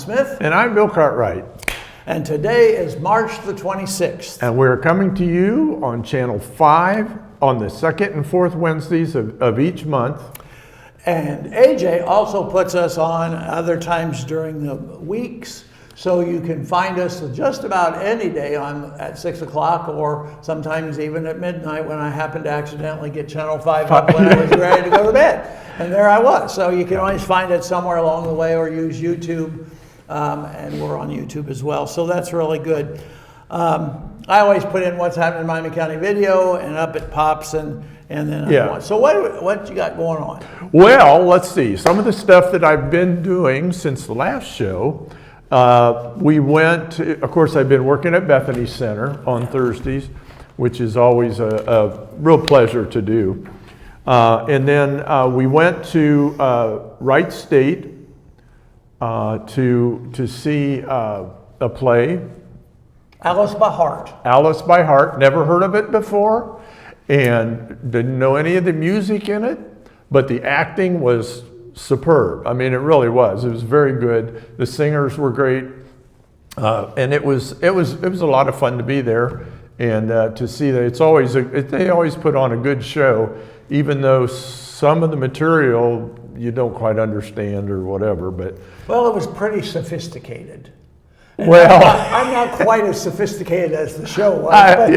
Smith. And I'm Bill Cartwright. And today is March the 26th. And we're coming to you on Channel 5 on the second and fourth Wednesdays of each month. And AJ also puts us on other times during the weeks. So you can find us just about any day at 6 o'clock or sometimes even at midnight when I happen to accidentally get Channel 5 up when I was ready to go to bed. And there I was. So you can always find it somewhere along the way or use YouTube. And we're on YouTube as well. So that's really good. I always put in what's happening in Miami County video and up it pops and then So what you got going on? Well, let's see. Some of the stuff that I've been doing since the last show. We went to, of course, I've been working at Bethany Center on Thursdays, which is always a real pleasure to do. And then we went to Wright State to see a play. Alice by Heart. Alice by Heart. Never heard of it before and didn't know any of the music in it, but the acting was superb. I mean, it really was. It was very good. The singers were great, and it was a lot of fun to be there and to see that. They always put on a good show, even though some of the material you don't quite understand or whatever. But well, it was pretty sophisticated. Well, I'm not quite as sophisticated as the show was. I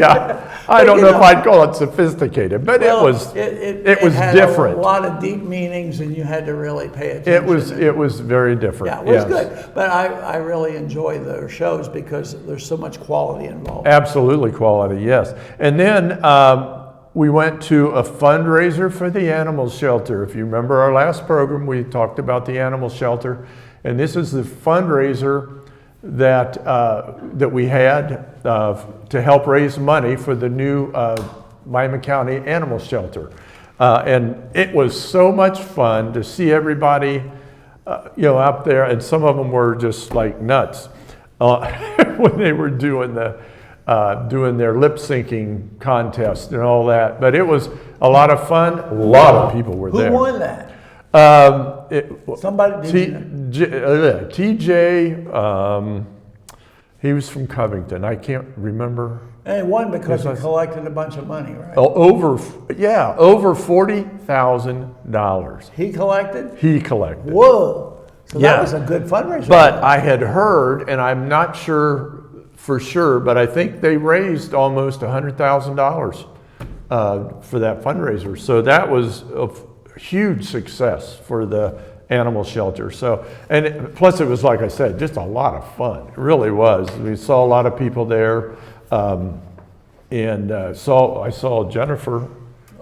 don't know if I'd call it sophisticated, but it was different. A lot of deep meanings, and you had to really pay attention. It was very different. Yeah, it was good. But I really enjoy their shows because there's so much quality involved. Absolutely quality, yes. And then we went to a fundraiser for the animal shelter. If you remember our last program, we talked about the animal shelter, and this is the fundraiser that we had to help raise money for the new Miami County Animal Shelter. And it was so much fun to see everybody up there, and some of them were just like nuts when they were doing their lip syncing contest and all that. But it was a lot of fun. A lot of people were there. Who won that? Somebody. TJ. He was from Covington. I can't remember. And he won because he collected a bunch of money, right? Over $40,000. He collected? He collected. Whoa. So that was a good fundraiser. But I had heard, and I'm not sure for sure, but I think they raised almost $100,000 for that fundraiser. So that was a huge success for the animal shelter. So, plus it was, like I said, just a lot of fun. It really was. We saw a lot of people there, and I saw Jennifer.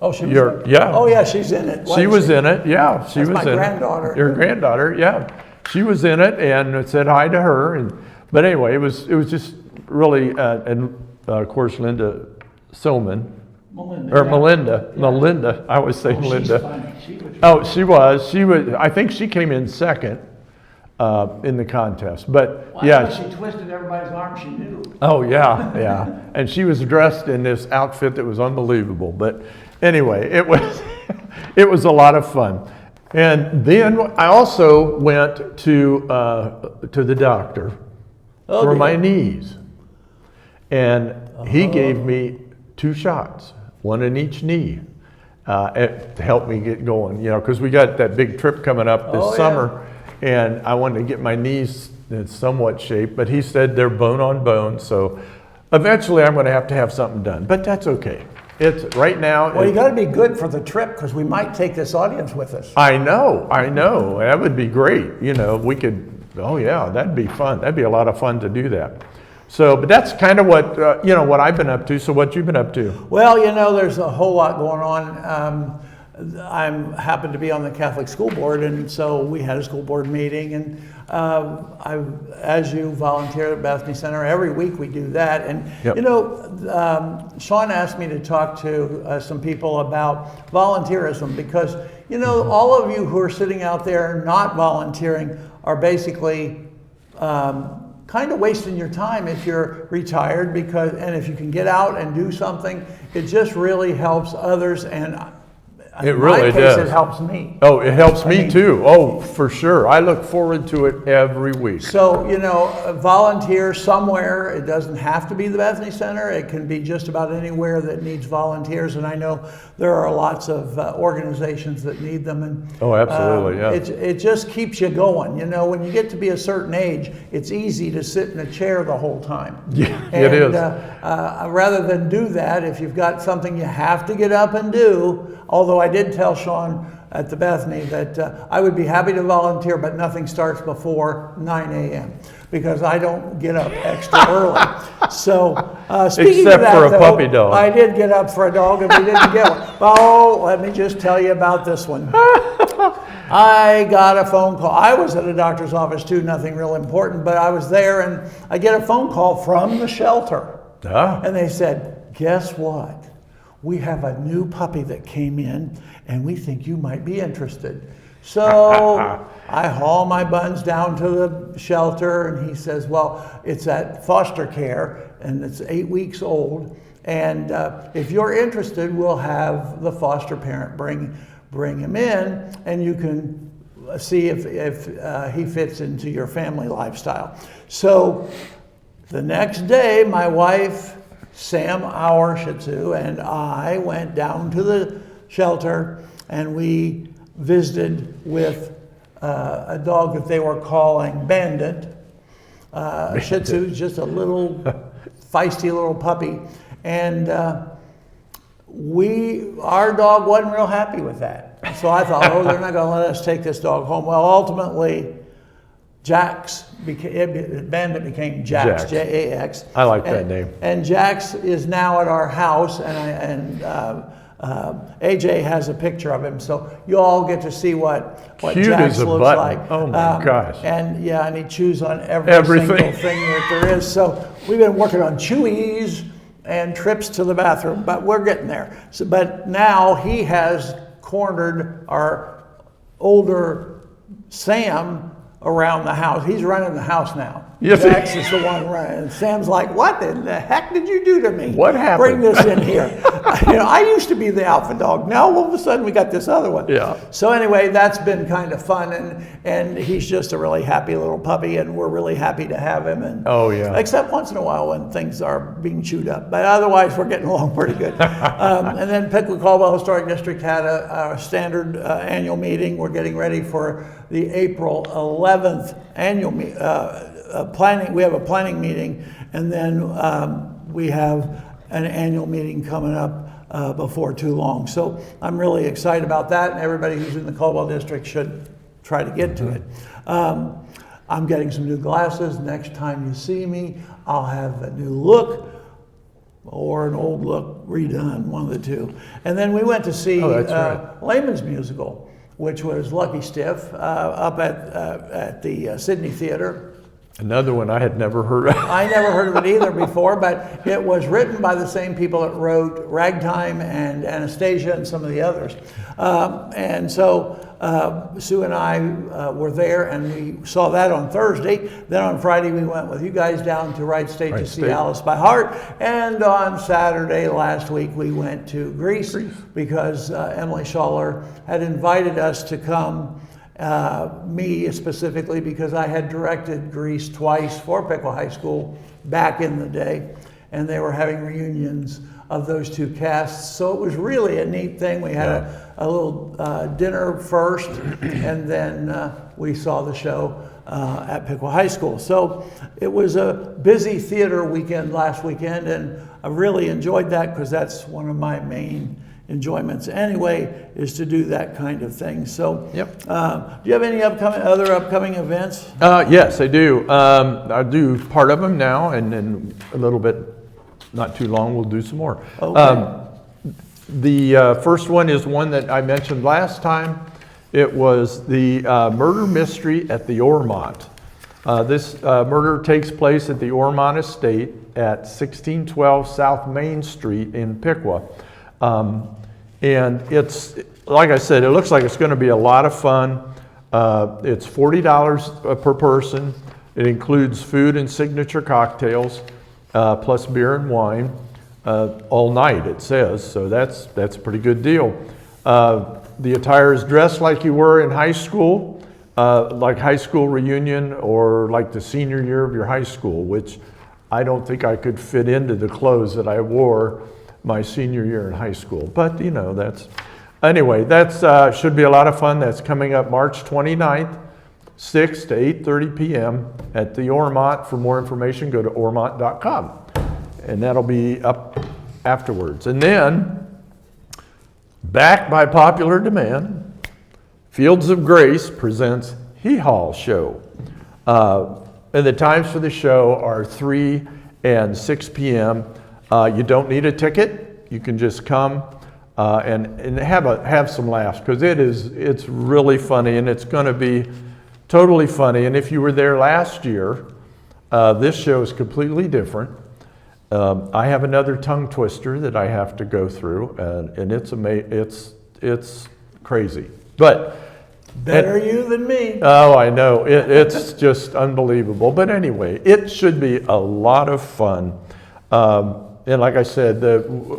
Oh, she was yeah. Oh, yeah, she's in it. She was in it. Yeah, she was in it. My granddaughter. Your granddaughter, yeah. She was in it, and said hi to her. But anyway, it was just really, and of course Linda Silman. Melinda. I always say Melinda. She was. I think she came in second in the contest. But she twisted everybody's arm. She knew. Oh yeah. And she was dressed in this outfit that was unbelievable. But anyway, it was a lot of fun. And then I also went to the doctor for my knees, and he gave me 2 shots. One in each knee, to help me get going, because we got that big trip coming up this summer, and I wanted to get my knees in somewhat shape, but he said they're bone on bone, so eventually I'm going to have something done, but that's okay. It's right now. Well, you got to be good for the trip, because we might take this audience with us. I know, that would be great. We could, that'd be fun. That'd be a lot of fun to do that. So, but that's kind of what, what I've been up to. So what you've been up to? Well, there's a whole lot going on. I happen to be on the Catholic School Board, and so we had a school board meeting, and as you volunteer at Bethany Center, every week we do that. And, Sean asked me to talk to some people about volunteerism because, all of you who are sitting out there not volunteering are basically kind of wasting your time if you're retired, and if you can get out and do something, it just really helps others. And It In really my case, does. it helps me. Oh, it helps me mean- too. Oh, for sure. I look forward to it every week. So, volunteer somewhere. It doesn't have to be the Bethany Center. It can be just about anywhere that needs volunteers. And I know there are lots of organizations that need them. And Oh, absolutely, yeah. it just keeps you going. When you get to be a certain age, it's easy to sit in a chair the whole time. Yeah, And, it is. Rather than do that, if you've got something you have to get up and do, although I did tell Sean at the Bethany that I would be happy to volunteer, but nothing starts before 9 a.m. because I don't get up extra early. So, speaking Except of that, for a though, puppy dog. I did get up for a dog, and we didn't get one. Oh, let me just tell you about this one. I got a phone call. I was at a doctor's office too, nothing real important, but I was there, and I get a phone call from the shelter. Ah. And they said, guess what? We have a new puppy that came in, and we think you might be interested. So I haul my buns down to the shelter, and he says, well, it's at foster care, and it's 8 weeks old. And if you're interested, we'll have the foster parent bring him in, and you can see if he fits into your family lifestyle. So the next day, my wife, Sam, our Shih Tzu, and I went down to the shelter, and we visited with a dog that they were calling Bandit. Shih Tzu, just a little feisty little puppy. And our dog wasn't real happy with that. So I thought, they're not going to let us take this dog home. Well, ultimately, Bandit became Jax, Jax. J-A-X. I like that name. And Jax is now at our house, and AJ has a picture of him, so you all get to see what Cute Jax as a looks button. like. Oh my gosh. And he chews on Everything. single thing that there is. So we've been working on chewies and trips to the bathroom, but we're getting there. So, but now he has cornered our older Sam around the house. He's running the house now. Yes. Jax is the one running. And Sam's like, what in the heck did you do to me? What happened? Bring this in here. I used to be the alpha dog. Now all of a sudden we got this other one. Yeah. So anyway, that's been kind of fun, and he's just a really happy little puppy, and we're really happy to have him. And Oh, yeah. except once in a while when things are being chewed up, but otherwise we're getting along pretty good. And then Pickwick Caldwell Historic District had a standard annual meeting. We're getting ready for the April 11th annual planning. We have a planning meeting, and then we have an annual meeting coming up before too long. So I'm really excited about that, and everybody who's in the Caldwell District should try to get to it. I'm getting some new glasses. Next time you see me, I'll have a new look or an old look redone, one of the two. And then we went to see that's right. Lehman's musical, which was Lucky Stiff, up at the Sydney Theater. Another one I had never heard of. I never heard of it either before, but it was written by the same people that wrote Ragtime and Anastasia and some of the others. And so Sue and I were there, and we saw that on Thursday. Then on Friday, we went with you guys down to Wright State to see Alice by Heart. And on Saturday last week, we went to Greece. Because Emily Schaller had invited us to come. Me specifically, because I had directed Grease twice for Pickle High School back in the day, and they were having reunions of those two casts. So it was really a neat thing. We had a little dinner first, and then we saw the show at Pickle High School. So it was a busy theater weekend last weekend, and I really enjoyed that because that's one of my main enjoyments anyway, is to do that kind of thing. So, Yep. Do you have any other upcoming events? Yes, I do. I do part of them now, and then a little bit, not too long, we'll do some more. Okay. The first one is one that I mentioned last time. It was the murder mystery at the Ormont. This murder takes place at the Ormont Estate at 1612 South Main Street in Piqua. And it's, like I said, it looks like it's going to be a lot of fun. It's $40 per person. It includes food and signature cocktails, plus beer and wine, all night, it says. So that's a pretty good deal. The attire is dressed like you were in high school, like high school reunion or like the senior year of your high school, which I don't think I could fit into the clothes that I wore my senior year in high school. But you know, anyway, that's should be a lot of fun. That's coming up March 29th, 6 to 8:30 p.m. at the Ormont. For more information, go to ormont.com, and that'll be up afterwards. And then, back by popular demand, Fields of Grace presents Hee Haw Show. And the times for the show are 3 and 6 p.m. You don't need a ticket. You can just come and have some laughs, because it's really funny, and it's going to be totally funny. And if you were there last year, this show is completely different. I have another tongue twister that I have to go through, and it's crazy. But Better you than me. oh, I know, it's just unbelievable. But anyway, it should be a lot of fun. And like I said,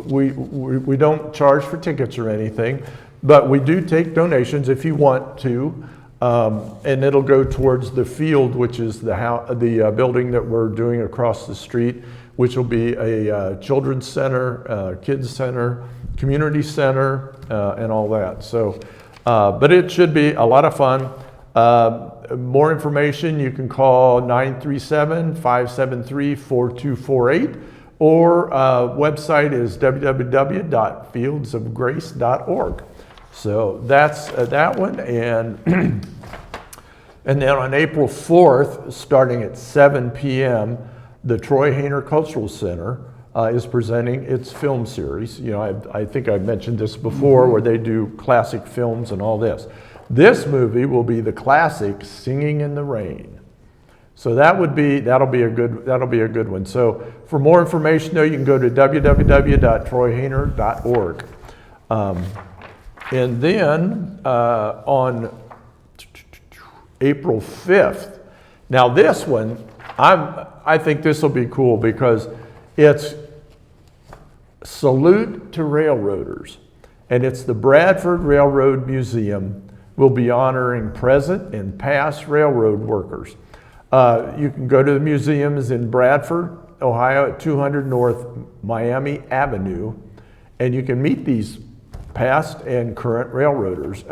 we don't charge for tickets or anything, but we do take donations if you want to. And it'll go towards the field, which is the building that we're doing across the street, which will be a children's center, kids center, community center, and all that. So, but it should be a lot of fun. More information, you can call 937-573-4248, or website is www.fieldsofgrace.org. So that's that one. And and then on April 4th, starting at 7 p.m., the Troy Hayner Cultural Center is presenting its film series. You know, I think I've mentioned this before, where they do classic films and all this. This movie will be the classic Singing in the Rain. So that'll be a good one. So for more information, though, you can go to www.troyhayner.org. And then on April 5th, now this one, I think this will be cool, because it's Salute to Railroaders, and it's the Bradford Railroad Museum will be honoring present and past railroad workers. You can go to the museums in Bradford, Ohio at 200 North Miami Avenue, and you can meet these past and current railroaders.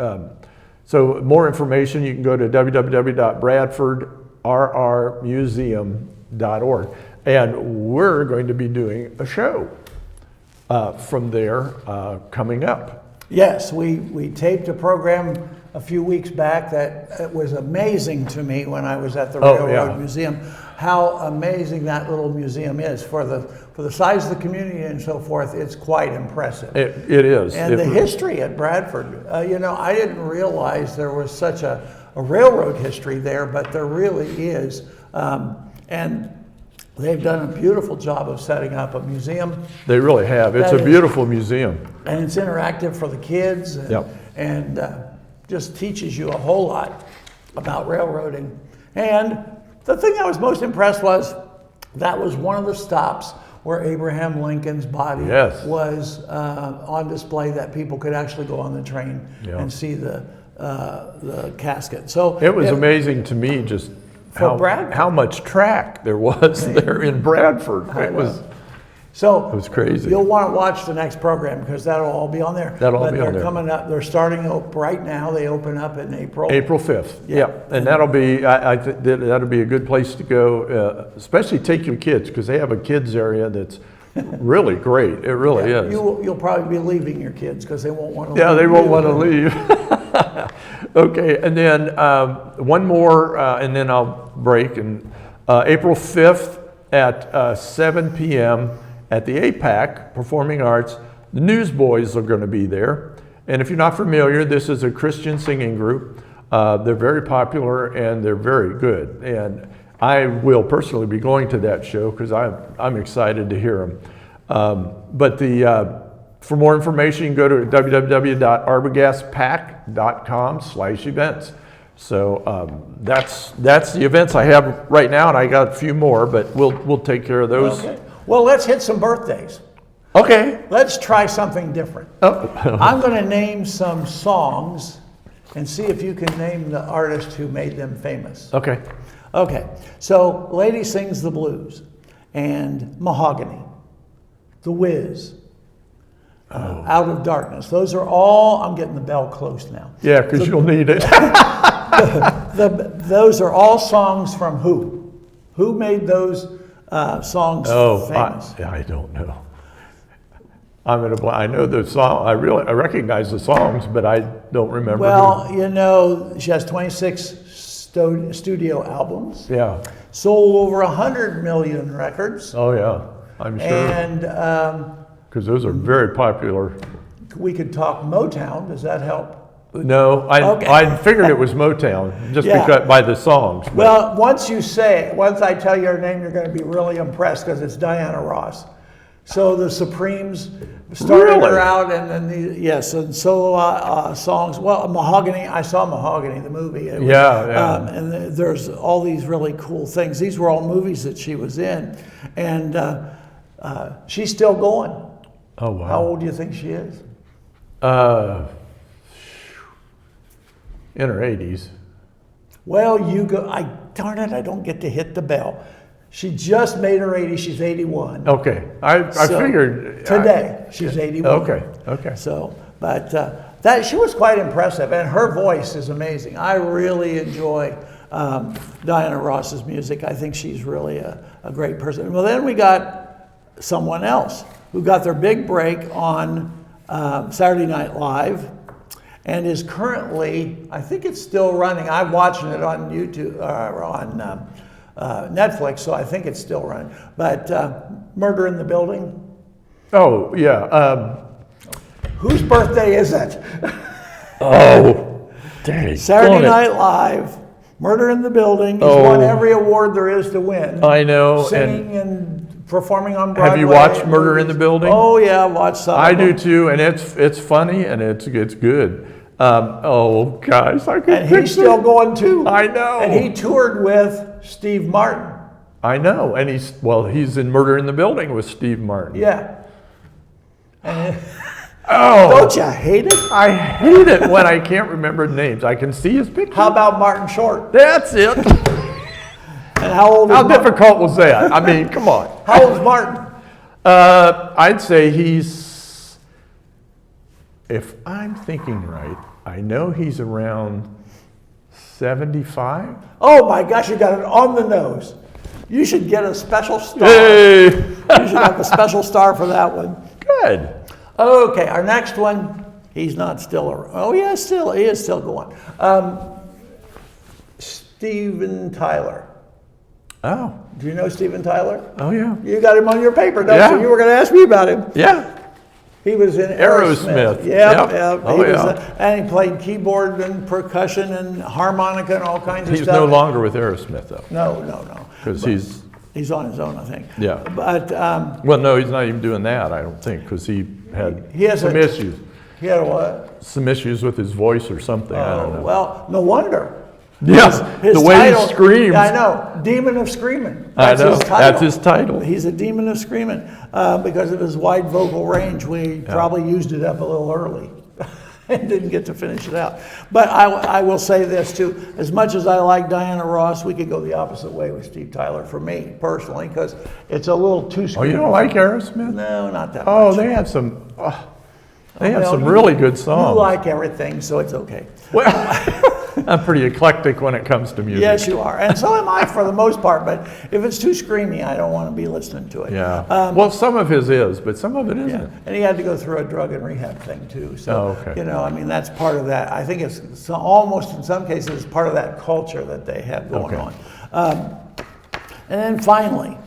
So more information, you can go to www.bradfordrrmuseum.org. And we're going to be doing a show from there coming up. Yes, we taped a program a few weeks back that it was amazing to me when I was at the Railroad Museum, how amazing that little museum is for the size of the community and so forth. It's quite impressive. It is. And the history at Bradford, you know, I didn't realize there was such a railroad history there, but there really is. And they've done a beautiful job of setting up a museum. They really have. It's a beautiful museum. And it's interactive for the kids, and just teaches you a whole lot about railroading. And the thing I was most impressed was that was one of the stops where Abraham Lincoln's body was on display, that people could actually go on the train and see the casket. So it was amazing to me just how much track there was there in Bradford. It was crazy. You'll want to watch the next program, because that'll all be on there. They're coming up. They're starting up right now. They open up in April. April 5th. Yeah. And that'll be that'll be a good place to go, especially take your kids, because they have a kids area that's really great. It really is. You'll probably be leaving your kids, because they won't want to leave. Yeah, they won't want to leave. Okay, and then one more, and then I'll break. And April 5th at 7 p.m. at the APAC Performing Arts, the Newsboys are going to be there. And if you're not familiar, this is a Christian singing group. They're very popular and they're very good. And I will personally be going to that show, because I'm excited to hear them. But for more information, you can go to www.arbogastpac.com/events. So that's the events I have right now, and I got a few more, but we'll take care of those. Okay. Well, let's hit some birthdays. Okay. Let's try something different. Oh. I'm going to name some songs and see if you can name the artist who made them famous. Okay. Okay, so Lady Sings the Blues and Mahogany, The Wiz, Out of Darkness. Those are all, I'm getting the bell close now. Yeah, because you'll need it. Those are all songs from who? Who made those songs famous? I don't know. I know the song. I recognize the songs, but I don't remember. Well, you know, she has 26 studio albums. Yeah. Sold over 100 million records. Oh yeah, I'm sure. And Because those are very popular. we could talk Motown. Does that help? No, Okay. I figured it was Motown just Yeah. because by the songs. but- Well, once I tell you her name, you're going to be really impressed because it's Diana Ross. So the Supremes started her Really? out, and then and solo songs. Well, Mahogany. I saw Mahogany, the movie. It was, Yeah. and there's all these really cool things. These were all movies that she was in, and she's still going. Oh wow. How old do you think she is? In her 80s. Well, you go. Darn it! I don't get to hit the bell. She just made her 80. She's 81. Okay, I So, figured today she's 81. Okay. So, but that she was quite impressive, and her voice is amazing. I really enjoy Diana Ross's music. I think she's really a great person. Well, then we got someone else who got their big break on Saturday Night Live, and is currently, I think it's still running. I'm watching it on YouTube or on Netflix, so I think it's still running. But Murder in the Building. Oh yeah. Whose birthday is it? Oh, dang. Saturday Night Live, Murder in the Building. He's won every award there is to win. I know. Singing and performing on Broadway. Have you watched Murder in the Building? Oh yeah, I've watched some. I of do them. too, and it's funny and it's good. Oh guys, I could And he's still going too. I know. And he toured with Steve Martin. I know, and he's in Murder in the Building with Steve Martin. Yeah. And Oh, don't you hate it? I hate it when I can't remember names. I can see his picture. How about Martin Short? That's it. And how old is How Martin? difficult was that? I mean, come on. How old is Martin? I'd say he's, if I'm thinking right, I know he's around 75. Oh my gosh, you got it on the nose. You should get a special star. Hey, You should have a special star for that one. good. Okay, our next one, he's not still around. Oh yeah, he is still going. Steven Tyler. Oh, Do you know Steven Tyler? oh yeah, You got him on your paper, don't Yeah. you? You were going to ask me about him. yeah. He was in Aerosmith. Yeah, Yep. yeah. Oh, He was, yeah. and he played keyboard and percussion and harmonica and all kinds of He's stuff. no longer with Aerosmith though, No. because He's on his own, I think. Yeah. But well, no, he's not even doing that. I don't think, because he had He has some a- issues, he had a what? some issues with his voice or something. I don't know. Well, no wonder. Yeah, His the way title- he screams. I know, Demon of Screaming. I know, His title. that's his title. He's a demon of screaming because of his wide vocal range. We probably used it up a little early and didn't get to finish it out. But I will say this too: as much as I like Diana Ross, we could go the opposite way with Steve Tyler for me personally because it's a little too. Oh, you don't like Aerosmith? No, not that Oh, much. they have some. They have Well, some you- really good songs. You like everything, so it's okay. Well, I'm pretty eclectic when it comes to music. Yes, you are, and so am I for the most part. But if it's too screamy, I don't want to be listening to it. Yeah. well, some of his is, but some of it isn't. Yeah, and he had to go through a drug and rehab thing too. So, Oh, okay. you know, I mean, that's part of that. I think it's almost in some cases part of that culture that they have going Okay. on. And then finally,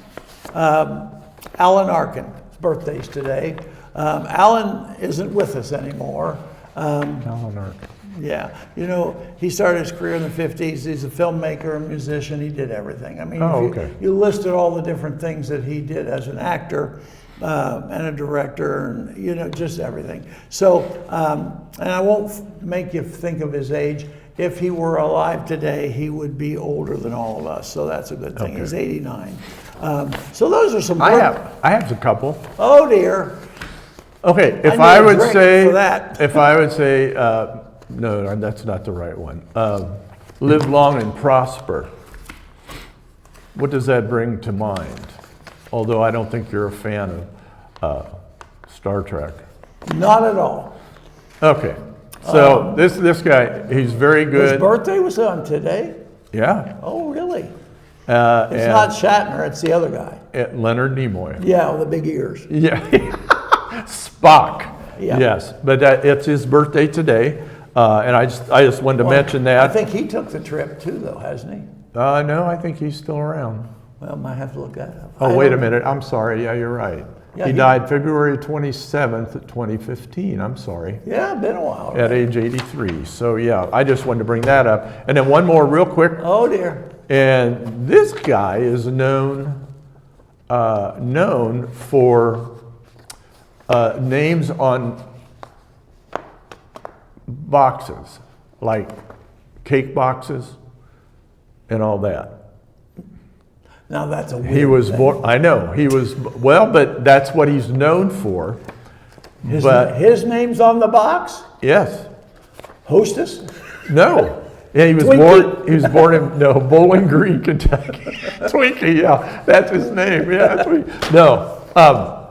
Alan Arkin. His birthday's today. Alan isn't with us anymore. Alan Arkin. Yeah, you know, he started his career in the 50s. He's a filmmaker, a musician. He did everything. I mean, Oh, if okay. you listed all the different things that he did as an actor and a director, and you know, just everything. So, and I won't make you think of his age. if he were alive today, he would be older than all of us. So that's a good thing. Okay. He's 89. So those are some. I have a couple. Oh dear. Okay, I if need I a would drink say, for that. if I would say, no, that's not the right one. Live long and prosper. What does that bring to mind? Although I don't think you're a fan of Star Trek. Not at all. Okay, so this guy, he's very His good. birthday was on today. Yeah. Oh really? It's And not Shatner. It's the other guy. Leonard Nimoy. Yeah, with the big ears. Yeah. Spock. Yeah. Yes, but it's his birthday today, and I just wanted to mention I that. think he took the trip too, though, hasn't he? No, I think he's still around. Well, might have to look that up. Oh, wait a minute. I'm sorry. Yeah, you're right. Yeah, he he- died February 27th, 2015. I'm sorry. Yeah, been a while. At age 83. So, yeah, I just wanted to bring that up. And then one more real quick. Oh dear. And this guy is known for names on boxes, like cake boxes and all that. Now that's a weird He was thing. born, I know, he was, well, but that's what he's known for. But, His name's on the box. yes, Hostess. no. Yeah, Twinkie. he was born in, no, Bowling Green, Kentucky. Twinkie, yeah, that's his name, yeah, Twinkie. No,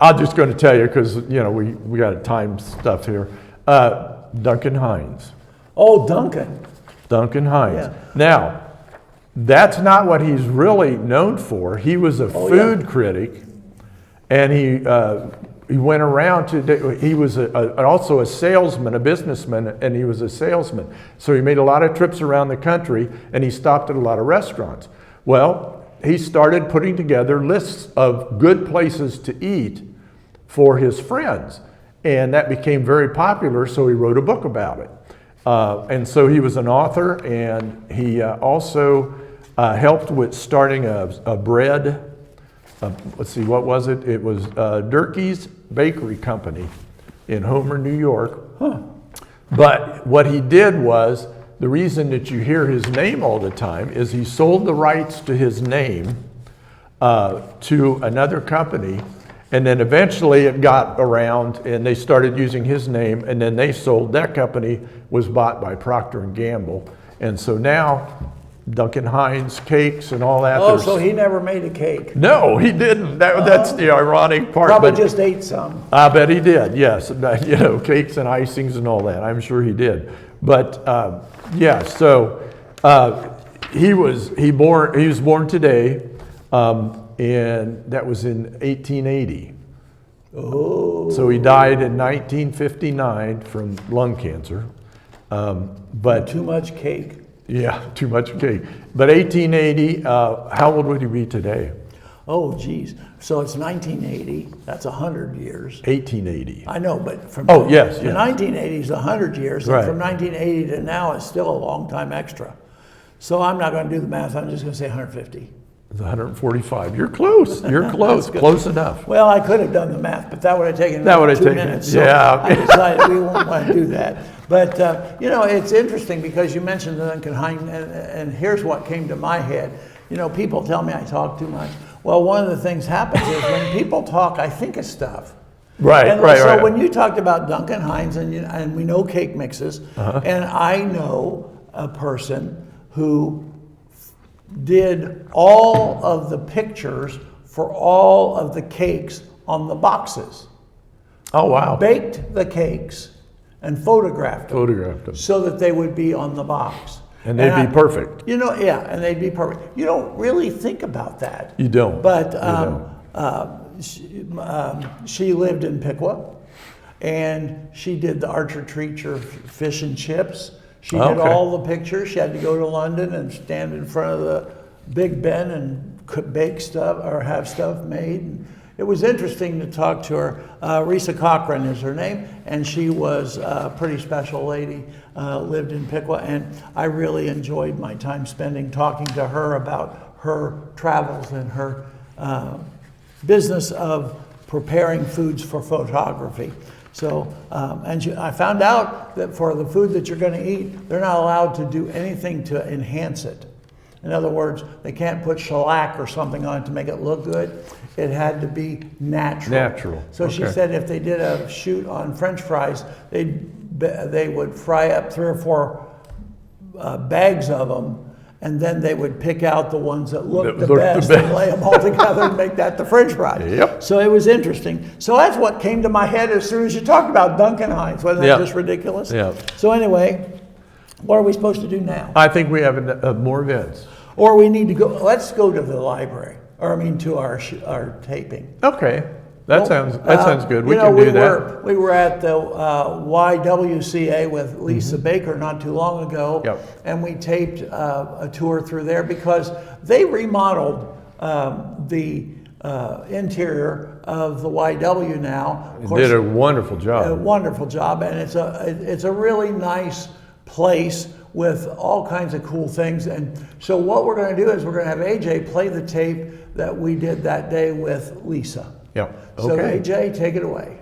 I'm just going to tell you because, you know, we got to time stuff here. Duncan Hines. Oh, Duncan. Duncan Hines. Yeah. Now, that's not what he's really known for. He was a food critic, and he went around he was also a salesman, a businessman, and he was a salesman. So he made a lot of trips around the country, and he stopped at a lot of restaurants. Well, he started putting together lists of good places to eat for his friends, and that became very popular, so he wrote a book about it. And so he was an author, and he also helped with starting a bread, let's see, what was it? It was Durkee's Bakery Company in Homer, New York. But what he did was, the reason that you hear his name all the time is he sold the rights to his name to another company, and then eventually it got around and they started using his name, and then they sold, that company was bought by Procter & Gamble. And so now Duncan Hines cakes and all that. Oh, there's- so he never made a cake. No, he didn't. That's the ironic part. Probably but just ate some. I bet he did. Yes, you know, cakes and icings and all that. I'm sure he did. But yeah, so he was born today, and that was in 1880. Oh. So he died in 1959 from lung cancer. But Too much cake. yeah, too much cake. But 1880, how old would he be today? Oh, geez. So it's 1980. That's 100 years. 1880. I know, but from Oh, yes, the yes. 1980s is 100 years, Right. and from 1980 to now is still a long time extra. So I'm not going to do the math. I'm just going to say 150. It's 145. You're close. You're close. good. Close enough. Well, I could have done the math, but that would have taken That would have 2 taken- minutes. So yeah. I decided we won't want to do that. But you know, it's interesting because you mentioned the Duncan Hines, and here's what came to my head. You know, people tell me I talk too much. Well, one of the things happens is when people talk, I think of stuff. Right, And right, so right. when you talked about Duncan Hines, and we know cake mixes, and I know a person who did all of the pictures for all of the cakes on the boxes, Oh, wow. baked the cakes and photographed them Photographed them. so that they would be on the box. And they'd I- be perfect. You know, yeah, and they'd be perfect. You don't really think about that. You don't. But You she lived in Piqua, and she did the Archer Treacher fish and chips. She did Okay. all the pictures. She had to go to London and stand in front of the Big Ben and bake stuff or have stuff made. And it was interesting to talk to her. Risa Cochran is her name, and she was a pretty special lady, lived in Piqua, and I really enjoyed my time spending talking to her about her travels and her business of preparing foods for photography. So, I found out that for the food that you're going to eat, they're not allowed to do anything to enhance it. In other words, they can't put shellac or something on it to make it look good. It had to be natural. Natural. So she Okay. said if they did a shoot on French fries, they would fry up 3 or 4 bags of them, and then they would pick out the ones that looked the best and lay them all together and make that the French fries. Yep. So it was interesting. So that's what came to my head as soon as you talked about Duncan Hines. Wasn't that Yep. just ridiculous? Yep. So anyway, what are we supposed to do now? I think we have more events. Or we need to go, let's go to the library, to our taping. Okay, that sounds good. We You know, can do that. We were at the YWCA with Lisa Baker not too long ago. Yep. And we taped a tour through there because they remodeled the interior of the YW now. Of course, Did a wonderful job. a wonderful job, and it's a really nice place with all kinds of cool things. And so what we're going to do is we're going to have AJ play the tape that we did that day with Lisa. Yeah. So Okay. AJ, take it away.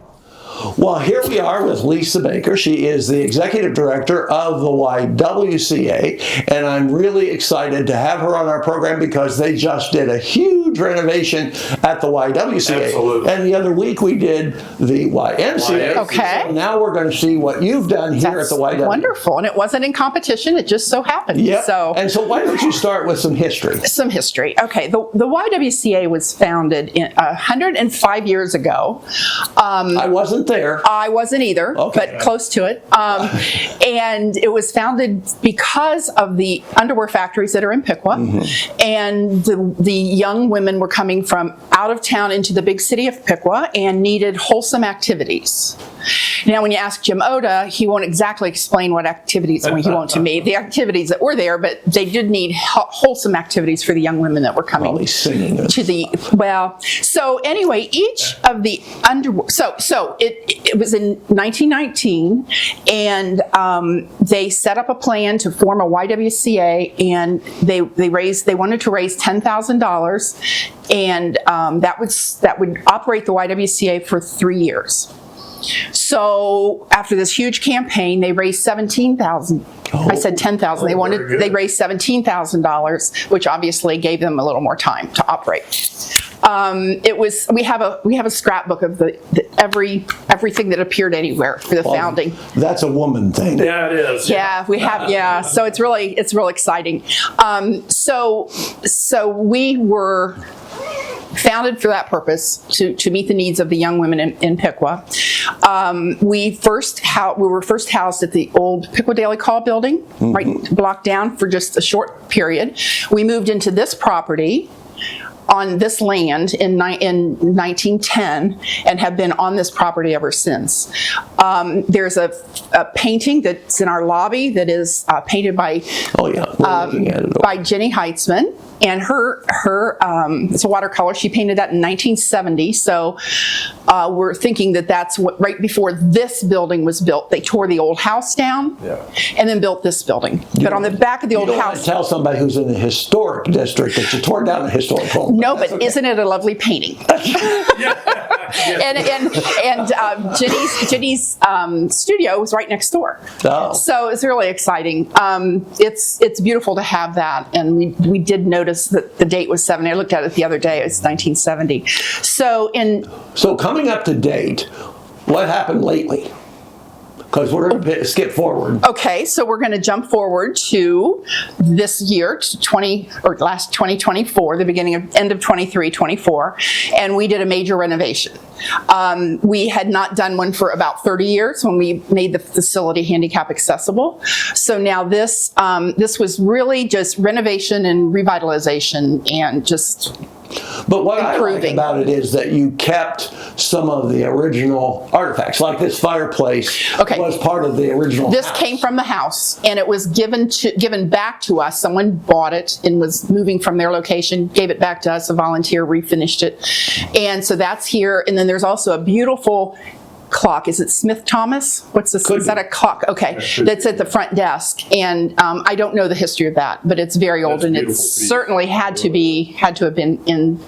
Well, here we are with Lisa Baker. She is the executive director of the YWCA, and I'm really excited to have her on our program because they just did a huge renovation at the YWCA. Absolutely. And the other week we did the YMCA. Okay. So now we're going to see what you've done here at the YWCA. Wonderful. And it wasn't in competition, it just so happened. Yeah. So And so why don't you start with some history? some history. Okay, the YWCA was founded 105 years ago. I wasn't there. I wasn't either, Okay. but close to it. And it was founded because of the underwear factories that are in Piqua. And the young women were coming from out of town into the big city of Piqua and needed wholesome activities. Now, when you ask Jim Oda, he won't exactly explain what activities, he won't to me, the activities that were there, but they did need wholesome activities for the young women that were coming Probably singing. to the, so anyway, each of the underwear, so it was in 1919, and they set up a plan to form a YWCA, and they wanted to raise $10,000, and that would operate the YWCA for 3 years. So after this huge campaign, they raised $17,000. I said $10,000. They raised $17,000, which obviously gave them a little more time to operate. We have a scrapbook of everything that appeared anywhere for the founding. That's a woman thing. Yeah, it is. Yeah, we have. Yeah, so it's real exciting. So we were founded for that purpose, to meet the needs of the young women in Piqua. We were first housed at the old Piqua Daily Call building, right block down for just a short period. We moved into this property on this land in 1910 and have been on this property ever since. There's a painting that's in our lobby that is painted by Oh, yeah. We're looking at it. by Jenny Heitzman, and her it's a watercolor. She painted that in 1970. So we're thinking that that's right before this building was built. They tore the old house down and then built this building. But on the back of the old You don't want house, to tell somebody who's in the historic district that you tore down the historic home. no, but isn't it a lovely painting? And Jenny's studio was right next door. Oh. So it's really exciting. It's beautiful to have that, and we did notice that the date was 70. I looked at it the other day. It was 1970. So coming up to date, what happened lately? Because we're going to skip forward. Okay, so we're going to jump forward to this year, to 2024, the end of 23-24, and we did a major renovation. We had not done one for about 30 years when we made the facility handicap accessible. So now this was really just renovation and revitalization and just But what I like improving. about it is that you kept some of the original artifacts, like this fireplace was part of the original This house. came from the house, and it was given back to us. Someone bought it and was moving from their location, gave it back to us. A volunteer refinished it, and so that's here. And then there's also a beautiful clock. Is it Smith Thomas? What's this? Is that a clock? Okay, that's at the front desk, and I don't know the history of that, but it's very old, and it's certainly had to have been in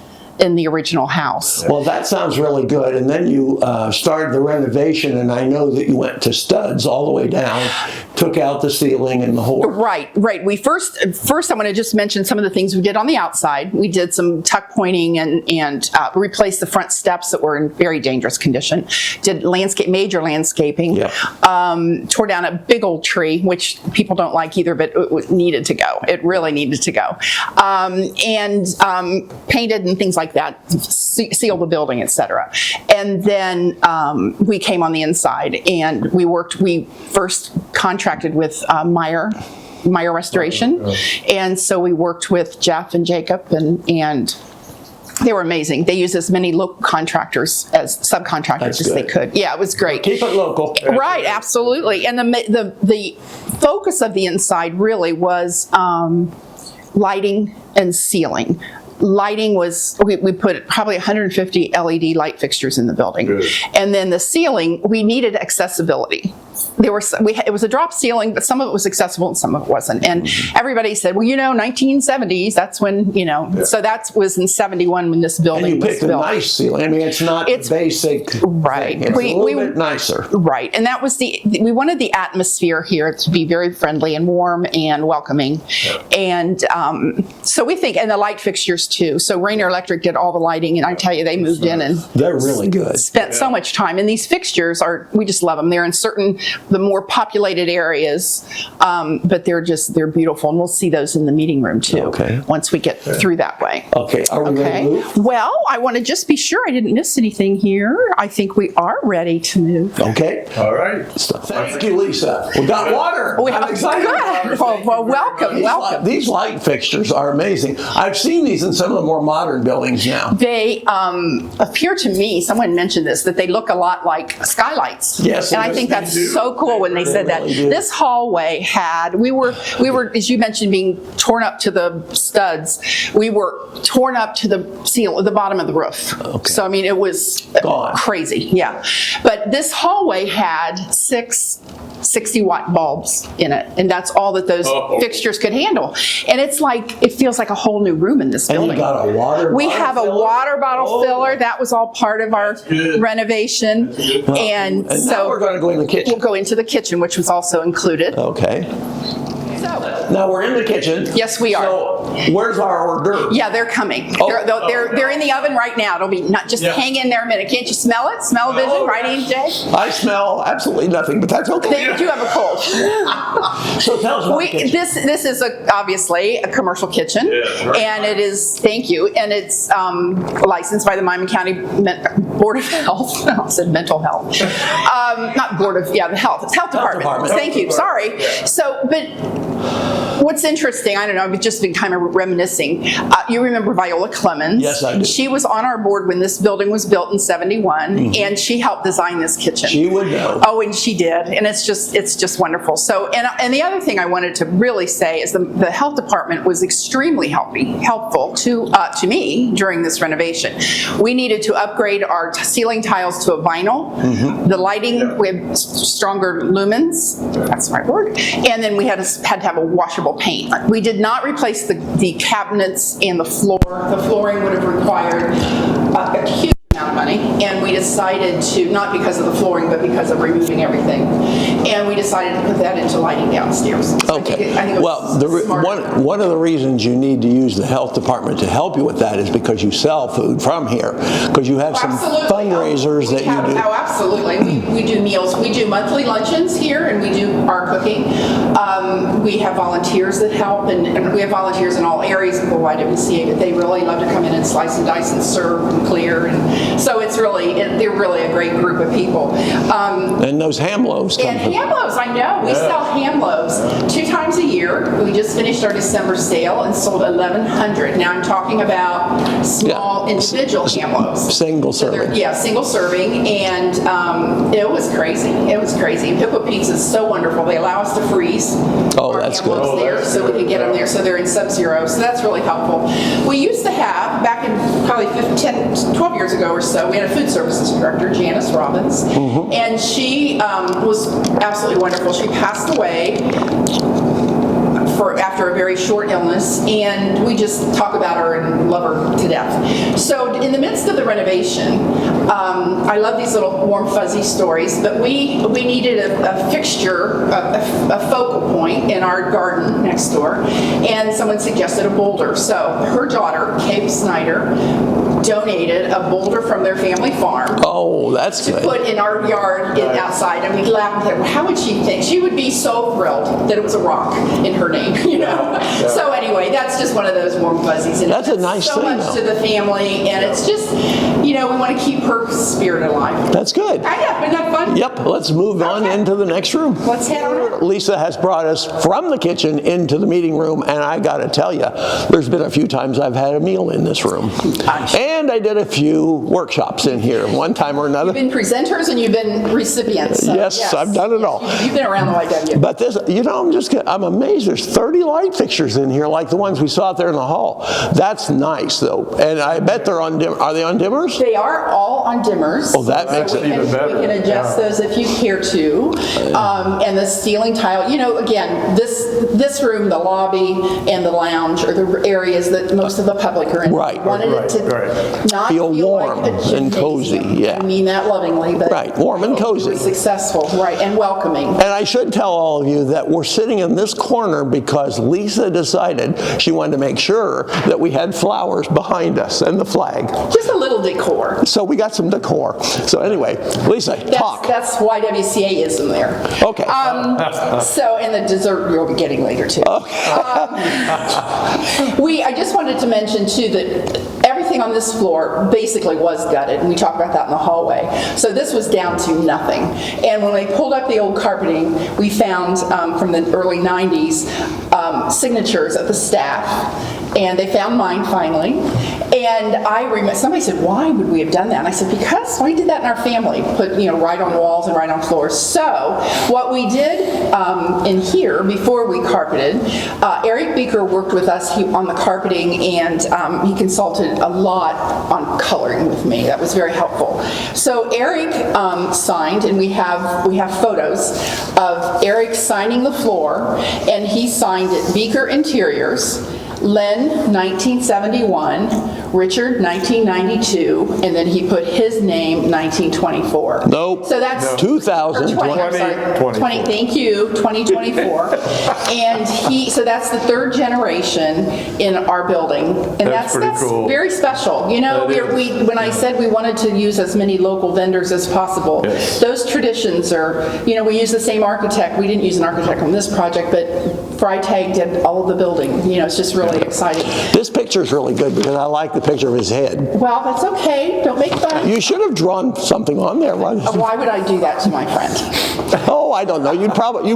in the original house. Well, that sounds really good. And then you started the renovation, and I know that you went to studs all the way down, took out the ceiling and the whole. Right. We first I want to just mention some of the things we did on the outside. We did some tuck pointing and replaced the front steps that were in very dangerous condition. Did major landscaping. Yeah. Tore down a big old tree, which people don't like either, but it needed to go. It really needed to go. And painted and things like that, sealed the building, etc. And then we came on the inside and we first contracted with Meyer Restoration. And so we worked with Jeff and Jacob and they were amazing. They used as many local contractors as subcontractors as they could. Yeah, it was great. Keep it local. Right, absolutely. And the focus of the inside really was lighting and ceiling. Lighting was, we put probably 150 LED light fixtures in the building. Good. And then the ceiling, we needed accessibility. It was a drop ceiling, but some of it was accessible and some of it wasn't. And everybody said, well, 1970s, that's when, so that was in 71 when this building was built. And you picked a nice ceiling. I mean, it's not basic. Right. It's a little bit nicer. Right. And that was we wanted the atmosphere here to be very friendly and warm and welcoming. Yeah. And so we think, and the light fixtures too. So Rainier Electric did all the lighting, and I tell you, they moved in and they're really good. Spent so much time. And these fixtures we just love them. They're in the more populated areas, but they're beautiful, and we'll see those in the meeting room too. Okay. Once we get through that way. Okay. Are we ready to move? Well, I want to just be sure I didn't miss anything here. I think we are ready to move. Okay. All right. Thank you, Lisa. We got water. I'm excited. Good. Well, welcome. These light fixtures are amazing. I've seen these in some of the more modern buildings now. They appear to me, someone mentioned this, that they look a lot like skylights. Yes. And I think that's so cool when they said that. Really this hallway had, we were, as you mentioned, being torn up to the studs. We were torn up to the bottom of the roof. Okay. So, I mean, it was crazy. Yeah. But this hallway had 6 60-watt bulbs in it, and that's all that those fixtures could handle. And it feels like a whole new room in this building. And you got a water bottle We have a water bottle filler. filler. That was all part of our renovation. And so now we're going to go in the kitchen. We'll go into the kitchen, which was also included. Okay. So, now we're in the kitchen. Yes, we are. So where's our hors d'oeuvres? Yeah, they're coming. They're in the oven right now. It'll be not just hang in there a minute. Can't you smell it? Smell of vision, right, AJ? I smell absolutely nothing, but that's okay. They do have a cold. So tell us about the kitchen. This is obviously a commercial kitchen, and it is. Thank you, and it's licensed by the Miami County Board of Health. I said mental health, not Board of the Health. It's Health Department. Thank you. Sorry. So, but. What's interesting, I don't know, I've just been kind of reminiscing. You remember Viola Clemens? Yes, I do. She was on our board when this building was built in 71, and she helped design this kitchen. She would know. Oh, and she did, and it's just wonderful. So, and the other thing I wanted to really say is the health department was extremely helpful to me during this renovation. We needed to upgrade our ceiling tiles to a vinyl. Mm-hmm. The lighting, we had stronger lumens. That's the right word. And then we had to have a washable paint. We did not replace the cabinets and the floor. The flooring would have required a huge amount of money, and we decided to, not because of the flooring, but because of removing everything, and we decided to put that into lighting downstairs. Okay. I think it was one of the reasons you need to use the health department to help you with that is because you sell food from here, because you have some fundraisers that you do. Oh, absolutely. We do meals. We do monthly luncheons here, and we do our cooking. We have volunteers that help, and we have volunteers in all areas of the YWCA, but they really love to come in and slice and dice and serve and clear, and so they're really a great group of people. And those ham loaves come. And ham loaves, I know. We sell ham loaves 2 times a year. We just finished our December sale and sold 1,100. Now I'm talking about small individual ham loaves. Single serving. Single serving, and it was crazy. It was crazy. Pickle Pizza is so wonderful. They allow us to freeze our that's ham loaves good. there, so we can get them there, so they're in sub-zero. So that's really helpful. We used to have, back in probably 12 years ago or so, we had a food services director, Janice Robbins, and she was absolutely wonderful. She passed away after a very short illness, and we just talk about her and love her to death. So in the midst of the renovation, I love these little warm fuzzy stories, but we needed a fixture, a focal point in our garden next door, and someone suggested a boulder. So her daughter, Kate Snyder, donated a boulder from their family farm Oh, that's to good. put in our yard outside, and we laughed at her. How would she think? She would be so thrilled that it was a rock in her name, you know? So anyway, that's just one of those warm fuzzies. And That's a nice so thing, much though. to the family, and it's just, we want to keep her spirit alive. That's good. I know, isn't that fun? Yep, let's move on into the next room. Let's head on over. Lisa has brought us from the kitchen into the meeting room, and I got to tell you, there's been a few times I've had a meal in this room. And I did a few workshops in here one time or another. You've been presenters and you've been recipients. So Yes, I've done it all. You've been around the YW. But this, I'm amazed. There's 30 light fixtures in here, like the ones we saw out there in the hall. That's nice, though. And I bet they're on are they on dimmers? They are all on dimmers. Oh, that makes we it can- even better. We can adjust those if you care to. And the ceiling tile, again, this room, the lobby, and the lounge are the areas that most of the public are in. Right. We wanted it to Right. not Feel feel warm like a and cozy, gymnasium. yeah. I mean that lovingly, but Right, warm and I hope cozy. we were successful, right, and welcoming. And I should tell all of you that we're sitting in this corner because Lisa decided she wanted to make sure that we had flowers behind us and the flag. Just a little decor. So we got some decor. So anyway, Lisa, talk. That's YWCA-ism there. Okay. So, and the dessert you'll be getting later too. I just wanted to mention too that everything on this floor basically was gutted, and we talked about that in the hallway. So this was down to nothing. And when we pulled up the old carpeting, we found from the early 90s signatures of the staff, and they found mine finally. And I remember somebody said, "Why would we have done that?" And I said, "Because we did that in our family, put right on walls and right on floors." So what we did in here before we carpeted, Eric Beaker worked with us on the carpeting, and he consulted a lot on coloring with me. That was very helpful. So Eric signed, and we have photos of Eric signing the floor, and he signed it Beaker Interiors, Len 1971, Richard 1992, and then he put his name 1924. Nope. So that's 2000. or 20, I'm sorry, 20, thank you, 2024. And so that's the third generation in our building. And That's pretty cool. very special. When I said we wanted to use as many local vendors as possible, Yes. those traditions are, we use the same architect. We didn't use an architect on this project, but Freitag did all of the building. It's just really exciting. This picture is really good because I like the picture of his head. Well, that's okay. Don't make fun. You should have drawn something on there. Why would I do that to my friend? Oh, I don't know. You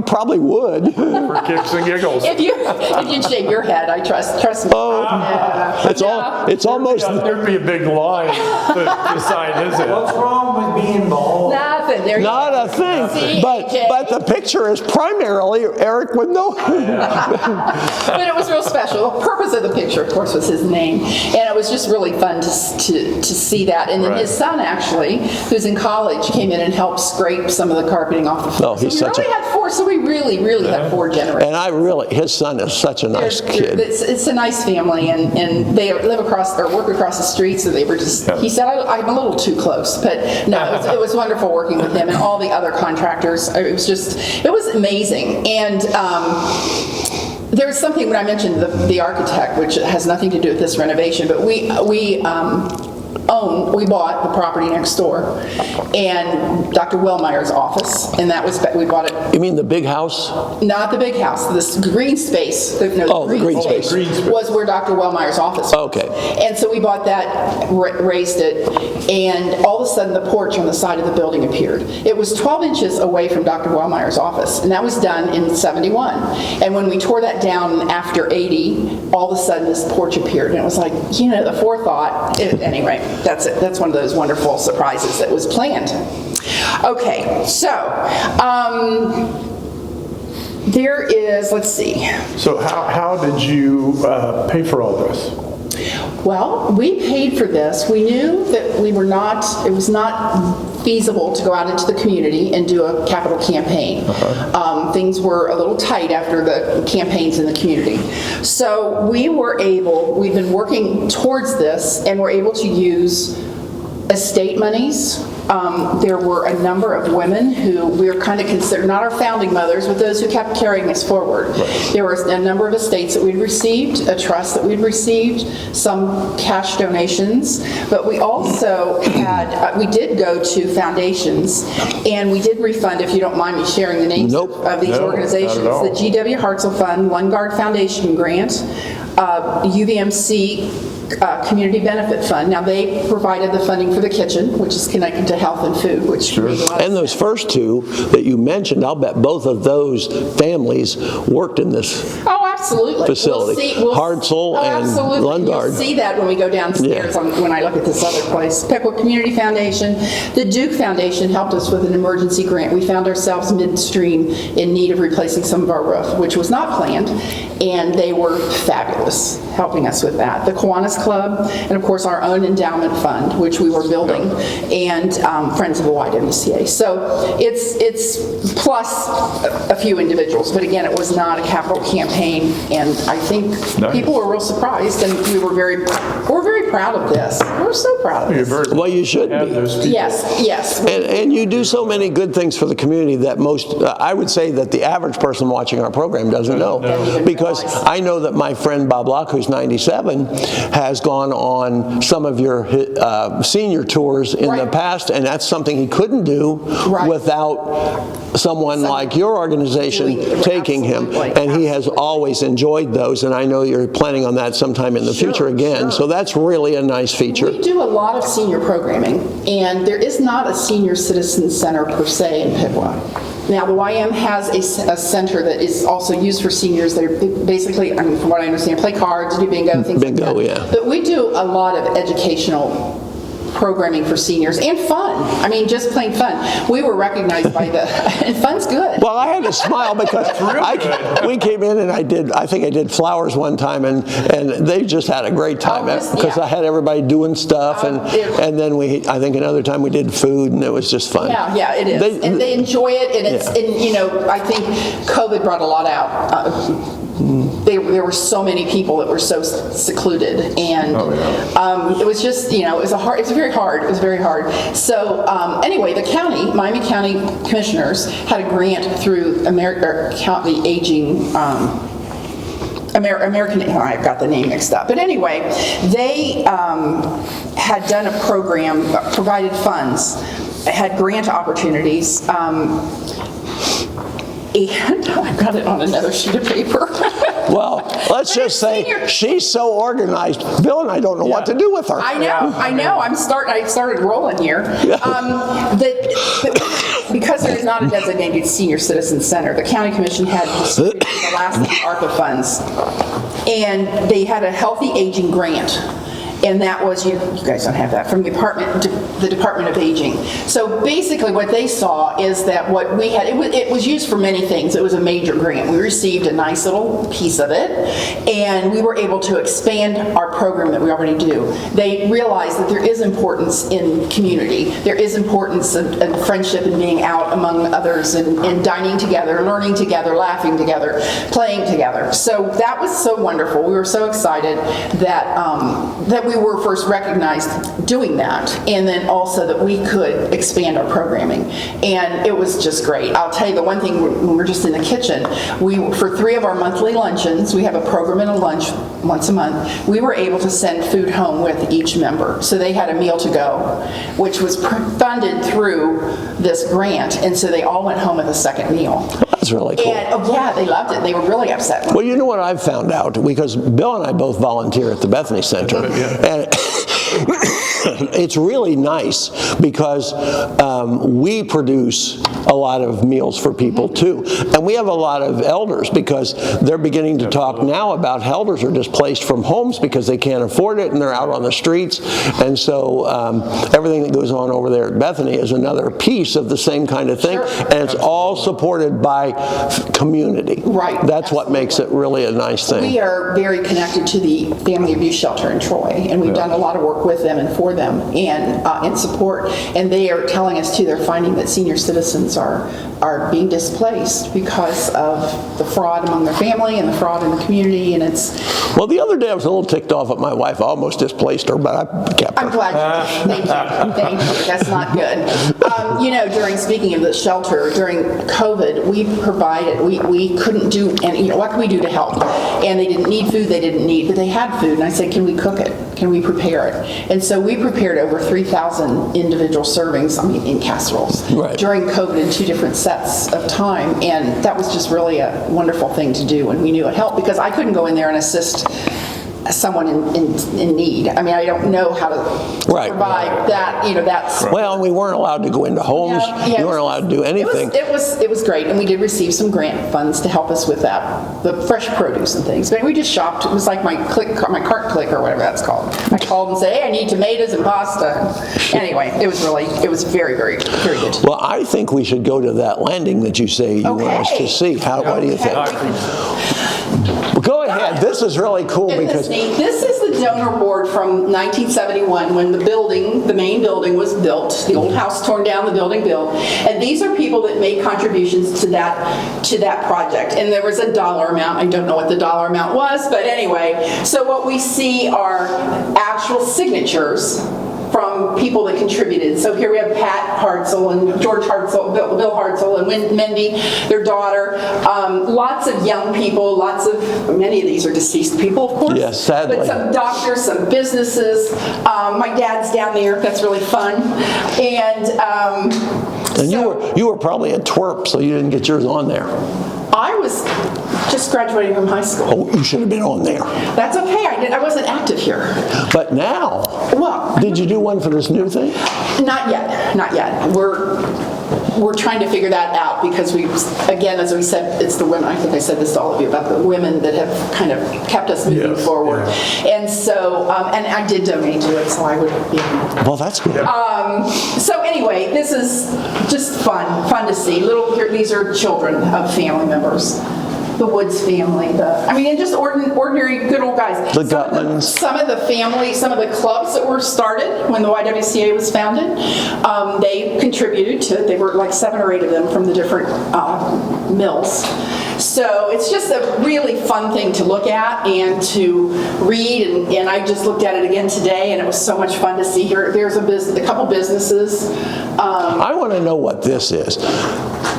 probably would. For kicks and giggles. If you shave your head, I trust me. Yeah. It's almost. There'd be a big line to sign his head. What's wrong with being bald? Nothing. There you Not go. a thing, See, but AJ? the picture is primarily Eric with no. But it was real special. The purpose of the picture, of course, was his name, and it was just really fun to see that. And then Right. his son, actually, who's in college, came in and helped scrape some of the carpeting off the floor. Oh, he's so such we really had four. So we really had four generations. And his son is such a nice kid. It's a nice family, and they live across or work across the street. So they were just. He said, "I'm a little too close," but no, it was wonderful working with him and all the other contractors. It was amazing. And there was something when I mentioned the architect, which has nothing to do with this renovation, but we bought the property next door, and Dr. Wellmeyer's office, and we bought it. You mean the big house? Not the big house, this green space. The green space. was where Dr. Wellmeyer's office was. Okay. And so we bought that, raised it, and all of a sudden the porch on the side of the building appeared. It was 12 inches away from Dr. Wellmeyer's office, and that was done in '71. And when we tore that down after '80, all of a sudden this porch appeared, and it was like, the forethought. Anyway, that's it. That's one of those wonderful surprises that was planned. Okay, so there is, let's see. So how did you pay for all this? Well, we paid for this. We knew that it was not feasible to go out into the community and do a capital campaign. Things were a little tight after the campaigns in the community. So we've been working towards this, and we're able to use estate monies. There were a number of women who we were kind of considered, not our founding mothers, but those who kept carrying us forward. There was a number of estates that we'd received, a trust that we'd received, some cash donations, but we also had, we did go to foundations, and we did refund, if you don't mind me sharing the names of these organizations, the G.W. Hartzell Fund, Lundgaard Foundation Grant, UVMC Community Benefit Fund. Now, they provided the funding for the kitchen, which is connected to health and food, which made a lot of And those sense. first two that you mentioned, I'll bet both of those families worked in this. Oh, absolutely. Facility. Hartzell and absolutely. Lundgaard. You'll see that when we go downstairs when I look at this other place. Pequot Community Foundation. The Duke Foundation helped us with an emergency grant. We found ourselves midstream in need of replacing some of our roof, which was not planned, and they were fabulous helping us with that. The Kiwanis Club, and of course our own endowment fund, which we were building, and Friends of the YWCA. So it's plus a few individuals, but again, it was not a capital campaign, and I think people were real surprised, and we're very proud of this. We're so proud of this. Well, you should be. Yes. And you do so many good things for the community that most, I would say that the average person watching our program doesn't know. Because I know that my friend Bob Locke, who's 97, has gone on some of your senior tours in the past, and that's something he couldn't do without someone like your organization taking him. And he has always enjoyed those, and I know you're planning on that sometime in the future again. So that's really a nice feature. We do a lot of senior programming, and there is not a senior citizen center per se in Piqua. Now, the YM has a center that is also used for seniors. They're basically, I mean, from what I understand, play cards, do bingo, things like that. Bingo, yeah. But we do a lot of educational programming for seniors, and fun. I mean, just plain fun. We were recognized by and fun's good. Well, I had to smile because we came in and I think I did flowers one time, and they just had a great time because I had everybody doing stuff, and then I think another time we did food, and it was just fun. Yeah, it is. And they enjoy it, and it's, and you know, I think COVID brought a lot out. There were so many people that were so secluded, and it was just, you know, it was very hard. So anyway, the county, Miami County Commissioners, had a grant through the Aging. American, I've got the name mixed up. But anyway, they had done a program, provided funds, had grant opportunities, and I've got it on another sheet of paper. Well, let's just say she's so organized. Bill and I don't know what to do with her. I know. I started rolling here. Because there is not a designated senior citizen center, the county commission had distributed the last ARPA funds, and they had a healthy aging grant. And that was, you guys don't have that, from the Department of Aging. So basically what they saw is that what we had, it was used for many things. It was a major grant. We received a nice little piece of it, and we were able to expand our program that we already do. They realized that there is importance in community. There is importance in friendship and being out among others, and dining together, learning together, laughing together, playing together. So that was so wonderful. We were so excited that we were first recognized doing that, and then also that we could expand our programming, and it was just great. I'll tell you the one thing, when we're just in the kitchen, for 3 of our monthly luncheons, we have a program and a lunch once a month, we were able to send food home with each member, so they had a meal to go, which was funded through this grant, and so they all went home with a second meal. That's really cool. And they loved it. They were really upset. Well, you know what I've found out, because Bill and I both volunteer at the Bethany Center, and it's really nice because we produce a lot of meals for people too. And we have a lot of elders because they're beginning to talk now about elders are displaced from homes because they can't afford it and they're out on the streets. And so everything that goes on over there at Bethany is another piece of the same kind of thing. Sure. And it's all supported by community. Right. That's what makes it really a nice thing. We are very connected to the Family Abuse Shelter in Troy, and we've done a lot of work with them and for them and in support. And they are telling us too, they're finding that senior citizens are being displaced because of the fraud among their family and the fraud in the community, and it's... Well, the other day I was a little ticked off at my wife. I almost displaced her, but I kept her. I'm glad you did. Thank you. That's not good. Speaking of the shelter, during COVID, we couldn't do any, what can we do to help? And they didn't need food, but they had food. And I said, can we cook it? Can we prepare it? And so we prepared over 3,000 individual servings, in casseroles, during COVID in 2 different sets of time. And that was just really a wonderful thing to do. And we knew it helped because I couldn't go in there and assist someone in need. I mean, I don't know how to provide that, that's... Well, and we weren't allowed to go into homes. We weren't allowed to do anything. It was great, and we did receive some grant funds to help us with that, the fresh produce and things. But we just shopped. It was like my cart click or whatever that's called. I called and said, hey, I need tomatoes and pasta. Anyway, it was very, very, very good. Well, I think we should go to that landing that you say you want us to see. What do you think? Well, go ahead. This is really cool because... This is the donor board from 1971 when the main building was built, the old house torn down, the building built. And these are people that made contributions to that project. And there was a dollar amount. I don't know what the dollar amount was, but anyway. So what we see are actual signatures from people that contributed. So here we have Pat Hartzell and George Hartzell, Bill Hartzell, and Mindy, their daughter. Lots of young people, many of these are deceased people, of course. Yes, sadly. But some doctors, some businesses. My dad's down there. That's really fun. And you were probably a twerp, so you didn't get yours on there. I was just graduating from high school. Oh, you should have been on there. That's okay. I wasn't active here. But now, did you do one for this new thing? Not yet. Not yet. We're trying to figure that out because again, as we said, it's the women. I think I said this to all of you about the women that have kind of kept us moving forward. Yeah. And so, and I did donate to it, so I would be. Well, that's good. So anyway, this is just fun to see. These are children of family members. The Woods family, and just ordinary good old guys. The Gutmans. Some of the clubs that were started when the YWCA was founded, they contributed to, they were like 7 or 8 of them from the different mills. So it's just a really fun thing to look at and to read, and I just looked at it again today, and it was so much fun to see here. There's a couple businesses. I want to know what this is.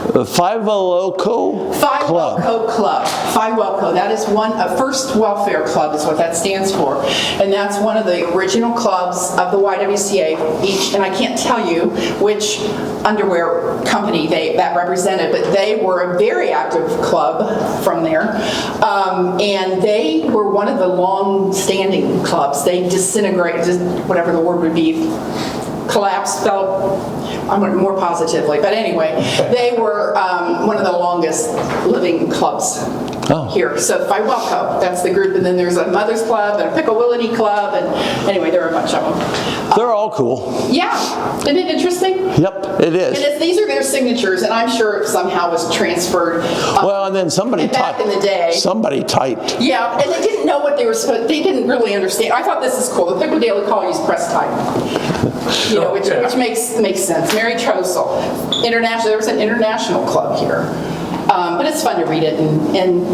The Five Welco Club. Five Welco. That is First Welfare Club is what that stands for. And that's one of the original clubs of the YWCA. And I can't tell you which underwear company that represented, but they were a very active club from there. And they were one of the long-standing clubs. They disintegrated, whatever the word would be, collapsed, I'm more positively, but anyway, they were one of the longest living clubs here. So Phi Welco, that's the group, and then there's a Mother's Club and a Pickle Willity Club, and anyway, there are a bunch of them. They're all cool. Yeah, isn't it interesting? Yep, it is. And these are their signatures, and I'm sure it somehow was transferred. Well, and then somebody back in the day. Somebody typed. Yeah, and they didn't know what they were supposed. They didn't really understand. I thought this is cool. The Pickle Daily Call used press type. Which makes sense. Mary Trossel, international. There was an international club here, but it's fun to read it. And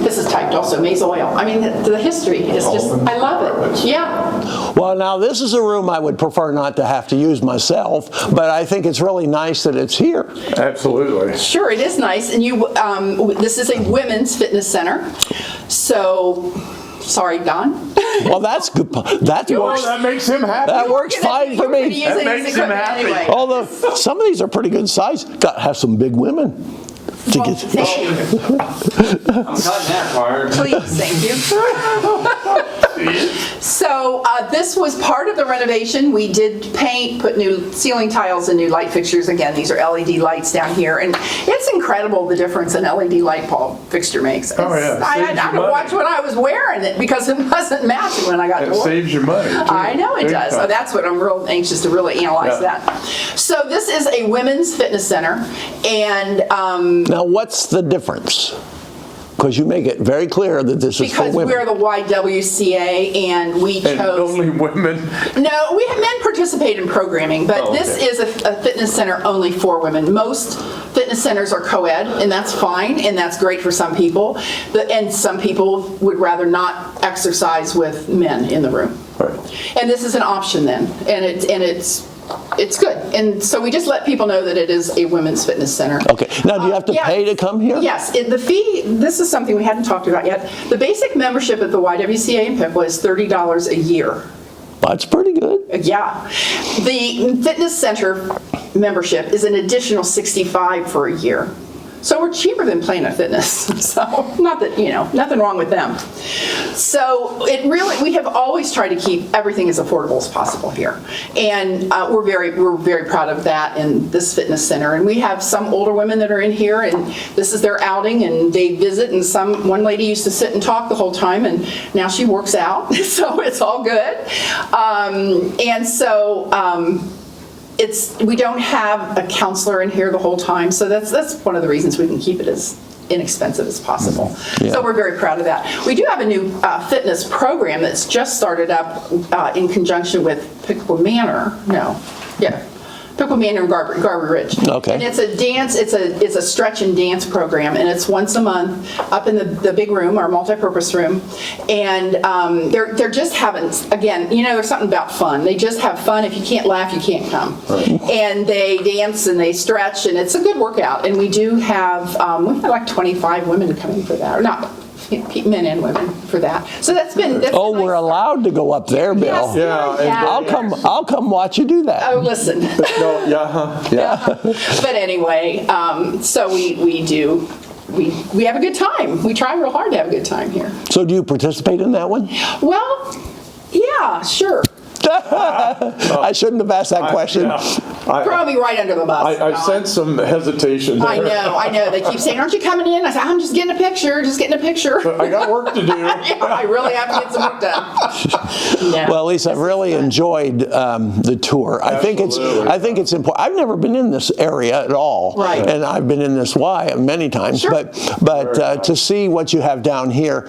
this is typed also. Maize oil. The history is just. I love it. Yeah. Well, now this is a room I would prefer not to have to use myself, but I think it's really nice that it's here. Absolutely. Sure, it is nice, and this is a women's fitness center, so. Sorry, Don. Well, that's good. That works. That makes him happy. That works fine for me. That makes him happy. Although some of these are pretty good size. Have some big women. to Well, get. thank you. I'm cutting that part. Please, thank you. So this was part of the renovation. We did paint, put new ceiling tiles and new light fixtures. Again, these are LED lights down here, and it's incredible the difference an LED light bulb fixture makes. Oh, yeah. I Saves had you to money. watch when I was wearing it because it wasn't matching when I got to It work. saves you money, too. I know it Big does. time. So that's what I'm real anxious to really analyze Yeah. that. So this is a women's fitness center, and Now, what's the difference? Because you make it very clear that this is for because women. we're the YWCA and we And chose. only women. No, we have men participate in programming, but Oh, this okay. is a fitness center only for women. Most fitness centers are co-ed, and that's fine, and that's great for some people. And some people would rather not exercise with men in the room. Right. And this is an option then, and it's good. And so we just let people know that it is a women's fitness center. Okay. Now, do you have to Yeah. pay to come here? Yes, the fee, this is something we hadn't talked about yet. The basic membership at the YWCA in Piqua is $30 a year. That's pretty good. Yeah. The fitness center membership is an additional $65 for a year. So we're cheaper than Planet Fitness. So not that, nothing wrong with them. So we have always tried to keep everything as affordable as possible here. And we're very proud of that in this fitness center. And we have some older women that are in here, and this is their outing, and they visit, and one lady used to sit and talk the whole time, and now she works out. So it's all good. We don't have a counselor in here the whole time, so that's one of the reasons we can keep it as inexpensive as possible. Yeah. So we're very proud of that. We do have a new fitness program that's just started up in conjunction with Piqua Manor. Piqua Manor and Garber Ridge. Okay. And it's a dance, it's a stretch and dance program, and it's once a month up in the big room, our multi-purpose room. And they're just having, again, there's something about fun. They just have fun. If you can't laugh, you can't come. Right. And they dance and they stretch, and it's a good workout. And we do have, we've had like 25 women coming for that, or not, men and women for that. So that's been Oh, nice. we're allowed to go up there, Bill. Yes, Yeah, and yeah. I'll come watch you do that. Oh, listen. No, yeah. But anyway, so we have a good time. We try real hard to have a good time here. So do you participate in that one? Well, yeah, sure. I shouldn't have asked that question. Throw me right under the bus. I Don. sense some hesitation there. I know. They keep saying, "Aren't you coming in?" I said, "I'm just getting a picture. I got work to do. I really have to get some work done. Yeah. Well, Lisa, I've really enjoyed the tour. I think it's important. I've never been in this area at all, Right. and I've been in this Y many times. Sure. But to see what you have down here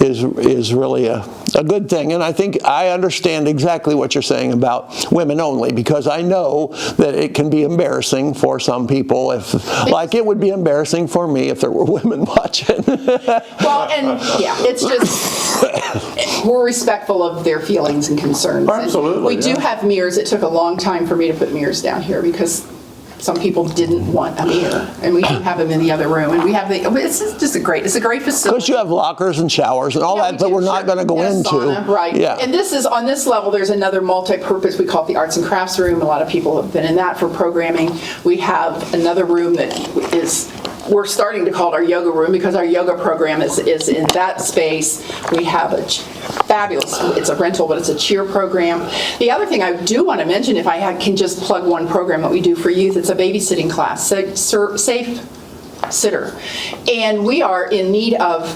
is really a good thing. And I think I understand exactly what you're saying about women only, because I know that it can be embarrassing for some people. Like it would be embarrassing for me if there were women watching. Well, and yeah, it's just we're respectful of their feelings and concerns. Absolutely, And we do have mirrors. It took a long time for me to put mirrors down here because some people didn't want a mirror, and we do have them in the other room. And we have it's a great facility. Because you have lockers and showers and all Yeah, that we that do, we're not sure. going to go And a into. sauna, right. Yeah. And this is, on this level, there's another multi-purpose, we call it the arts and crafts room. A lot of people have been in that for programming. We have another room that we're starting to call it our yoga room because our yoga program is in that space. We have a fabulous, it's a rental, but it's a cheer program. The other thing I do want to mention, if I can just plug one program that we do for youth, it's a babysitting class, Safe Sitter. And we are in need of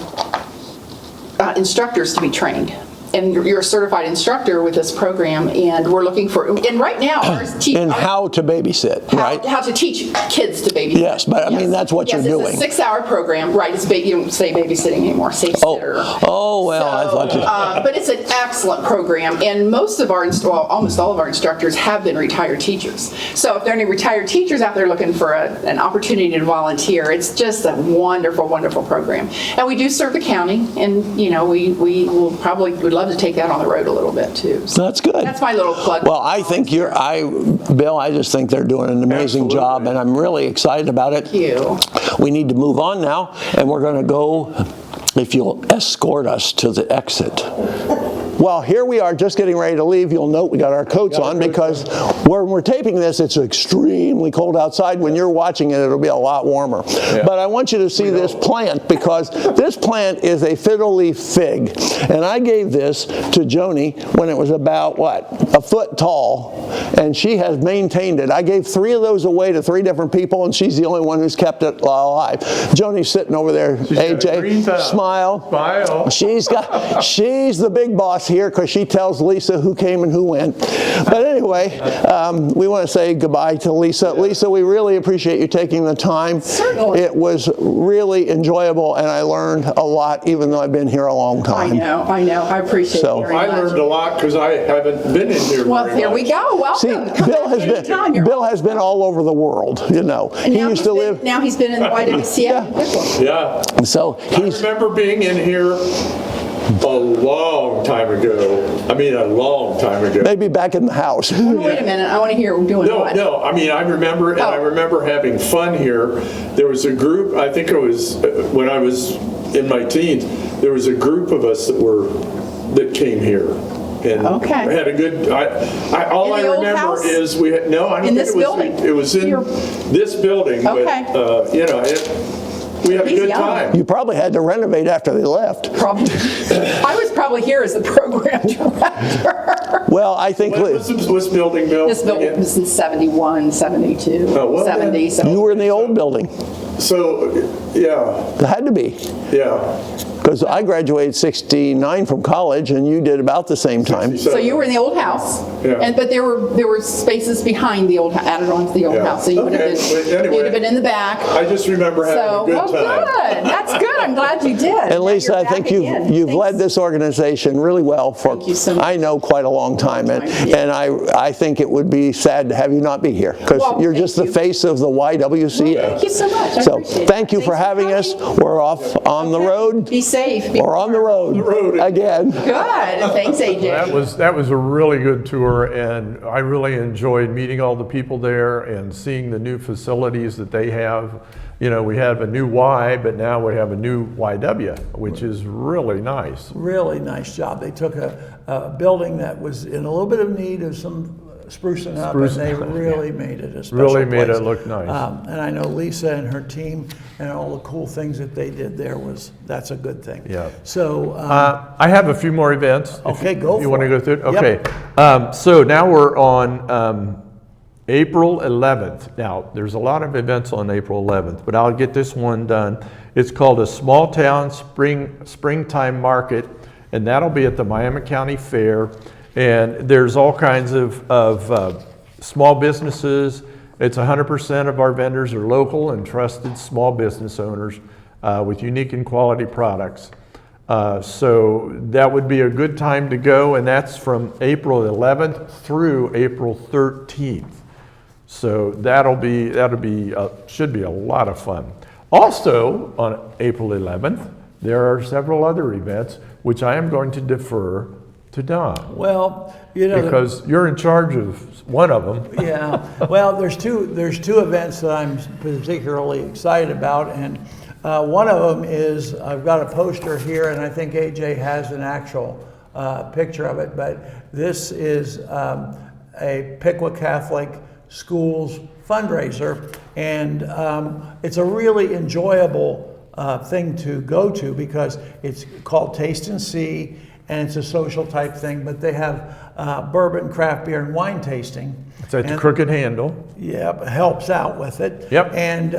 instructors to be trained. And you're a certified instructor with this program, and we're looking for, and right now, And how to babysit, right? how to teach kids to babysit. Yes, but I mean, that's what you're doing. It's a 6-hour program, right? You don't say babysitting anymore, safe sitter. Oh, well, I thought you... But it's an excellent program, and almost all of our instructors have been retired teachers. So if there are any retired teachers out there looking for an opportunity to volunteer, it's just a wonderful, wonderful program. And we do serve the county, and we would love to take that on the road a little bit too. So That's good. that's my little plug. Well, I think Bill, I just think they're doing an amazing Absolutely. job, and I'm really excited about it. Thank you. We need to move on now, and we're going to go, if you'll escort us to the exit. Well, here we are just getting ready to leave. You'll note we got our coats on because when we're taping this, it's extremely cold outside. When you're watching it, it'll be a lot warmer. But I want you to see this plant because this plant is a fiddle leaf fig. And I gave this to Joni when it was about, what, a foot tall. And she has maintained it. I gave 3 of those away to 3 different people, and she's the only one who's kept it alive. Joni's sitting over there. AJ, smile. Smile. She's the big boss here because she tells Lisa who came and who went. But anyway, we want to say goodbye to Lisa. Lisa, we really appreciate you taking the time. Certainly. It was really enjoyable, and I learned a lot, even though I've been here a long time. I know. I appreciate So- it very I much. learned a lot because I haven't been in here Well, very here we much. go. Welcome. See, Come Bill back anytime. You're Bill has been all over the world, you know. And He now used to live, Now he's been in the YWCA. Yeah. so I remember being in here a long time ago. I mean, a long time ago. maybe back in the house. Wait a minute. I want to hear doing what. No. I mean, I remember, and I Oh. remember having fun here. There was a group. I think it was when I was in my teens. There was a group of us that came here. And Okay. we had a good. All In I the old remember house? is we had no. I don't In think this it was. building? It was in You're- this building. Okay. But you know, we had a He's good young. time. You probably had to renovate after they left. Probably. I was probably here as the program director. Well, I think What was this building built? This building was in 71, 72, Oh, well, 70. So. you were in the old building. So, yeah, It had to be. yeah. Because I graduated 69 from college, and you did about the same time. So you were in the old house, Yeah. but there were spaces behind the old added on to the old Yeah. house. So you would have Okay, been but anyway. you'd have been in the back. I just remember having So a good well, time. good. That's good. I'm glad you did. And Now Lisa, you're I back think again. you've Thanks. led this organization really well for, Thank you so much. I know, quite a long time. And, Yeah. and I think it would be sad to have you not be here because Well, you're thank just the you. face of the YWCA. Thank you so much. I So appreciate thank it. you for Thanks having us. coming. We're off on the road. Be safe. Be We're on the road, again. Good. Thanks, AJ. That was a really good tour, and I really enjoyed meeting all the people there and seeing the new facilities that they have. You know, we have a new Y, but now we have a new YW, which is really nice. Really nice job. They took a building that was in a little bit of need of some sprucing up, and they really made it a special Really made place. it look nice. And I know Lisa and her team and all the cool things that they did there that's a good thing. Yeah. So, I have a few more events. Okay, go You for want to it. go through it? Yep. Okay. So now we're on April 11th. Now, there's a lot of events on April 11th, but I'll get this one done. It's called a Small Town Springtime Market, and that'll be at the Miami County Fair. And there's all kinds of small businesses. It's 100% of our vendors are local and trusted small business owners with unique and quality products. So that would be a good time to go, and that's from April 11th through April 13th. So should be a lot of fun. Also on April 11th, there are several other events which I am going to defer to Don well, you know, because you're in charge of one of them. yeah. Well, there's two events that I'm particularly excited about, and one of them is I've got a poster here, and I think AJ has an actual picture of it. But this is a Piqua Catholic Schools fundraiser, and it's a really enjoyable thing to go to because it's called Taste and See, and it's a social type thing. But they have bourbon, craft beer, and wine tasting. It's at the And- Crooked Handle. Yep, helps out with it. Yep. And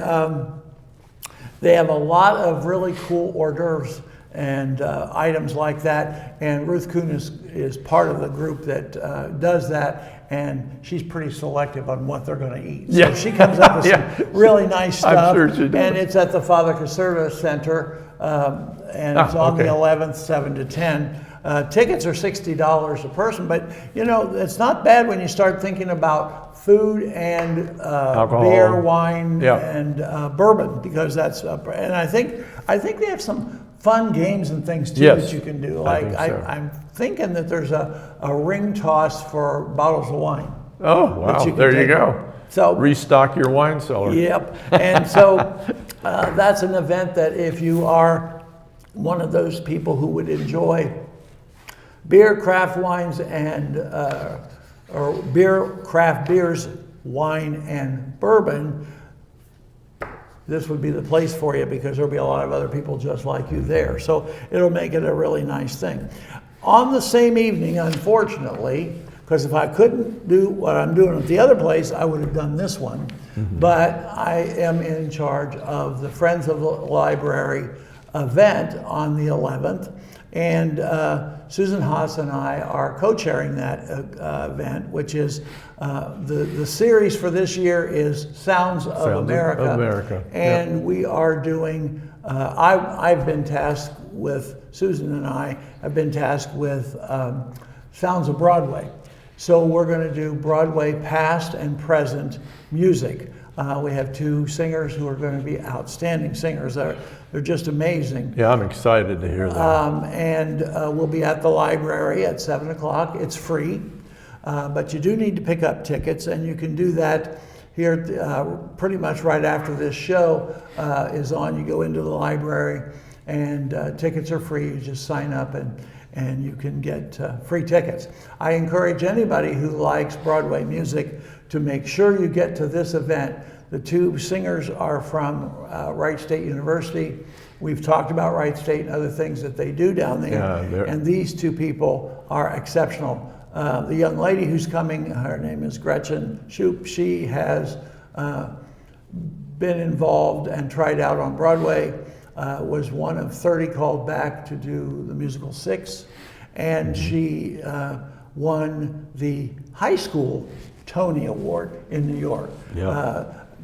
they have a lot of really cool hors d'oeuvres and items like that. And Ruth Kuhn is part of the group that does that. And she's pretty selective on what they're going to eat. Yeah. So she comes up with Yeah. some really nice I'm stuff. sure she does. And it's at the Father Caserta Center. And it's on the okay. 11th, 7 to 10. Tickets are $60 a person, but you know, it's not bad when you start thinking about food and Alcohol. beer, wine, Yeah. and bourbon, because that's and I think they have some fun games and things too Yes, that you can do. I Like think so. I'm thinking that there's a ring toss for bottles of wine. Oh, wow, you can there you take. go. So Restock your wine cellar. Yep. And so that's an event that if you are one of those people who would enjoy beer, craft wines, and or beer, craft beers, wine, and bourbon, this would be the place for you because there'll be a lot of other people just like you there. So it'll make it a really nice thing. On the same evening, unfortunately, because if I couldn't do what I'm doing at the other place, I would have done this one. But I am in charge of the Friends of the Library event on the 11th. And Susan Haas and I are co-chairing that event, which is the series for this year is Sounds of America. And we are doing, I've been tasked with, Susan and I have been tasked with Sounds of Broadway. So we're going to do Broadway past and present music. We have two singers who are going to be outstanding singers. They're just amazing. Yeah, I'm excited to hear that. And we'll be at the library at 7 o'clock. It's free, but you do need to pick up tickets, and you can do that here pretty much right after this show is on. You go into the library, and tickets are free. You just sign up and you can get free tickets. I encourage anybody who likes Broadway music to make sure you get to this event. The two singers are from Wright State University. We've talked about Wright State and other things that they do down there. And these two people are exceptional. The young lady who's coming, her name is Gretchen Shoup. She has been involved and tried out on Broadway. Was one of 30 called back to do the musical Six, and she won the high school Tony Award in New York.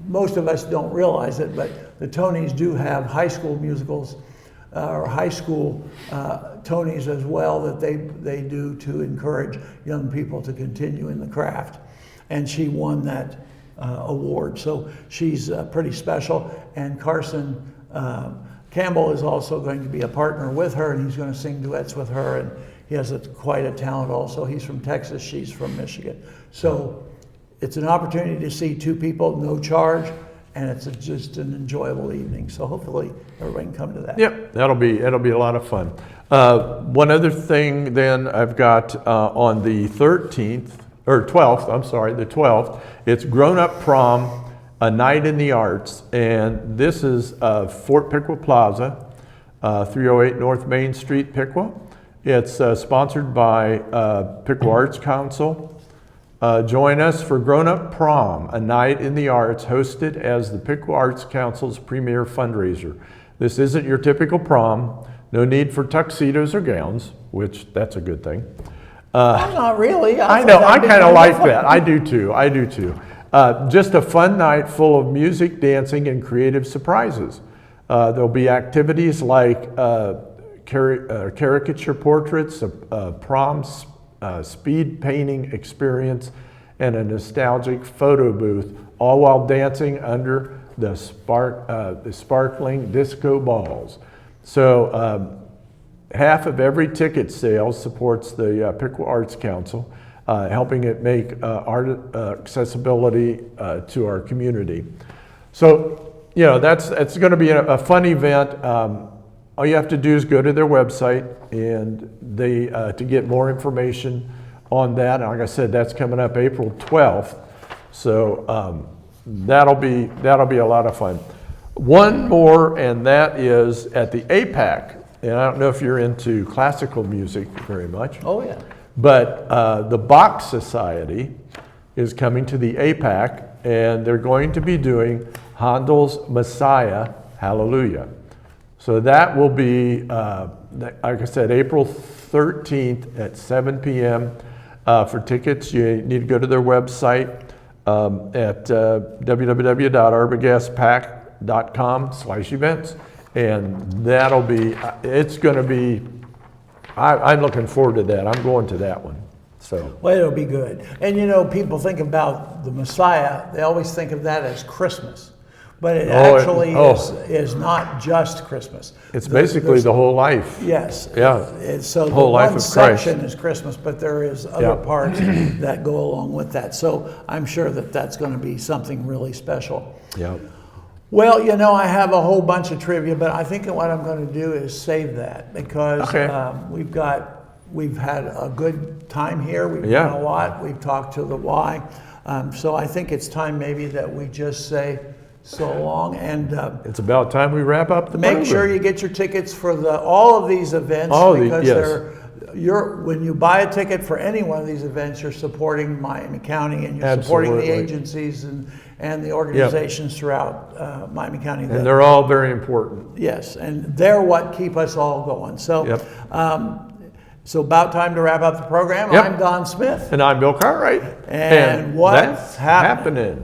Most of us don't realize it, but the Tonys do have high school musicals or high school Tonys as well that they do to encourage young people to continue in the craft. And she won that award, so she's pretty special. And Carson Campbell is also going to be a partner with her, and he's going to sing duets with her, and he has quite a talent also. He's from Texas, she's from Michigan. So it's an opportunity to see two people, no charge, and it's just an enjoyable evening. So hopefully everybody can come to that. Yep, it'll be a lot of fun. One other thing then I've got on the 13th, or 12th, I'm sorry, the 12th, it's Grown Up Prom, A Night in the Arts, and this is Fort Piqua Plaza, 308 North Main Street, Piqua. It's sponsored by Piqua Arts Council. Join us for Grown Up Prom, A Night in the Arts, hosted as the Piqua Arts Council's premier fundraiser. This isn't your typical prom. No need for tuxedos or gowns, which that's a good thing. Not really. I know, I kind of like that. I do too. Just a fun night full of music, dancing, and creative surprises. There'll be activities like caricature portraits, a prom speed painting experience, and a nostalgic photo booth, all while dancing under the sparkling disco balls. So half of every ticket sale supports the Piqua Arts Council, helping it make art accessibility to our community. So, you know, it's going to be a fun event. All you have to do is go to their website and to get more information on that. And like I said, that's coming up April 12th. So that'll be a lot of fun. One more, and that is at the APAC. And I don't know if you're into classical music very much. Oh, yeah. But the Bach Society is coming to the APAC, and they're going to be doing Handel's Messiah, Hallelujah. So that will be, like I said, April 13th at 7 p.m. For tickets, you need to go to their website at www.arbogastpac.com/events. And it's going to be, I'm looking forward to that. I'm going to that one. So. Well, it'll be good. And you know, people think about the Messiah, they always think of that as Christmas. But it actually is not just Christmas. It's basically the whole life. Yes. Yeah. So the whole life one of Christ. section is Christmas, but there is other parts that go along with that. So I'm sure that that's going to be something really special. Yeah. Well, you know, I have a whole bunch of trivia, but I think what I'm going to do is save that because we've got we've had a good time here. We've Yeah. done a lot. We've talked to the Y. So I think it's time maybe that we just say so long and It's about time we wrap up the make program. sure you get your tickets for all of these events All of because yes. when you buy a ticket for any one of these events, you're supporting Miami County and you're supporting the Absolutely. agencies and the organizations throughout Miami County. And they're all very important. Yes, and they're what keep us all going. So, Yep. so about time to wrap up the program. Yep. I'm Don Smith. And I'm Bill Cartwright. And what's that's happening?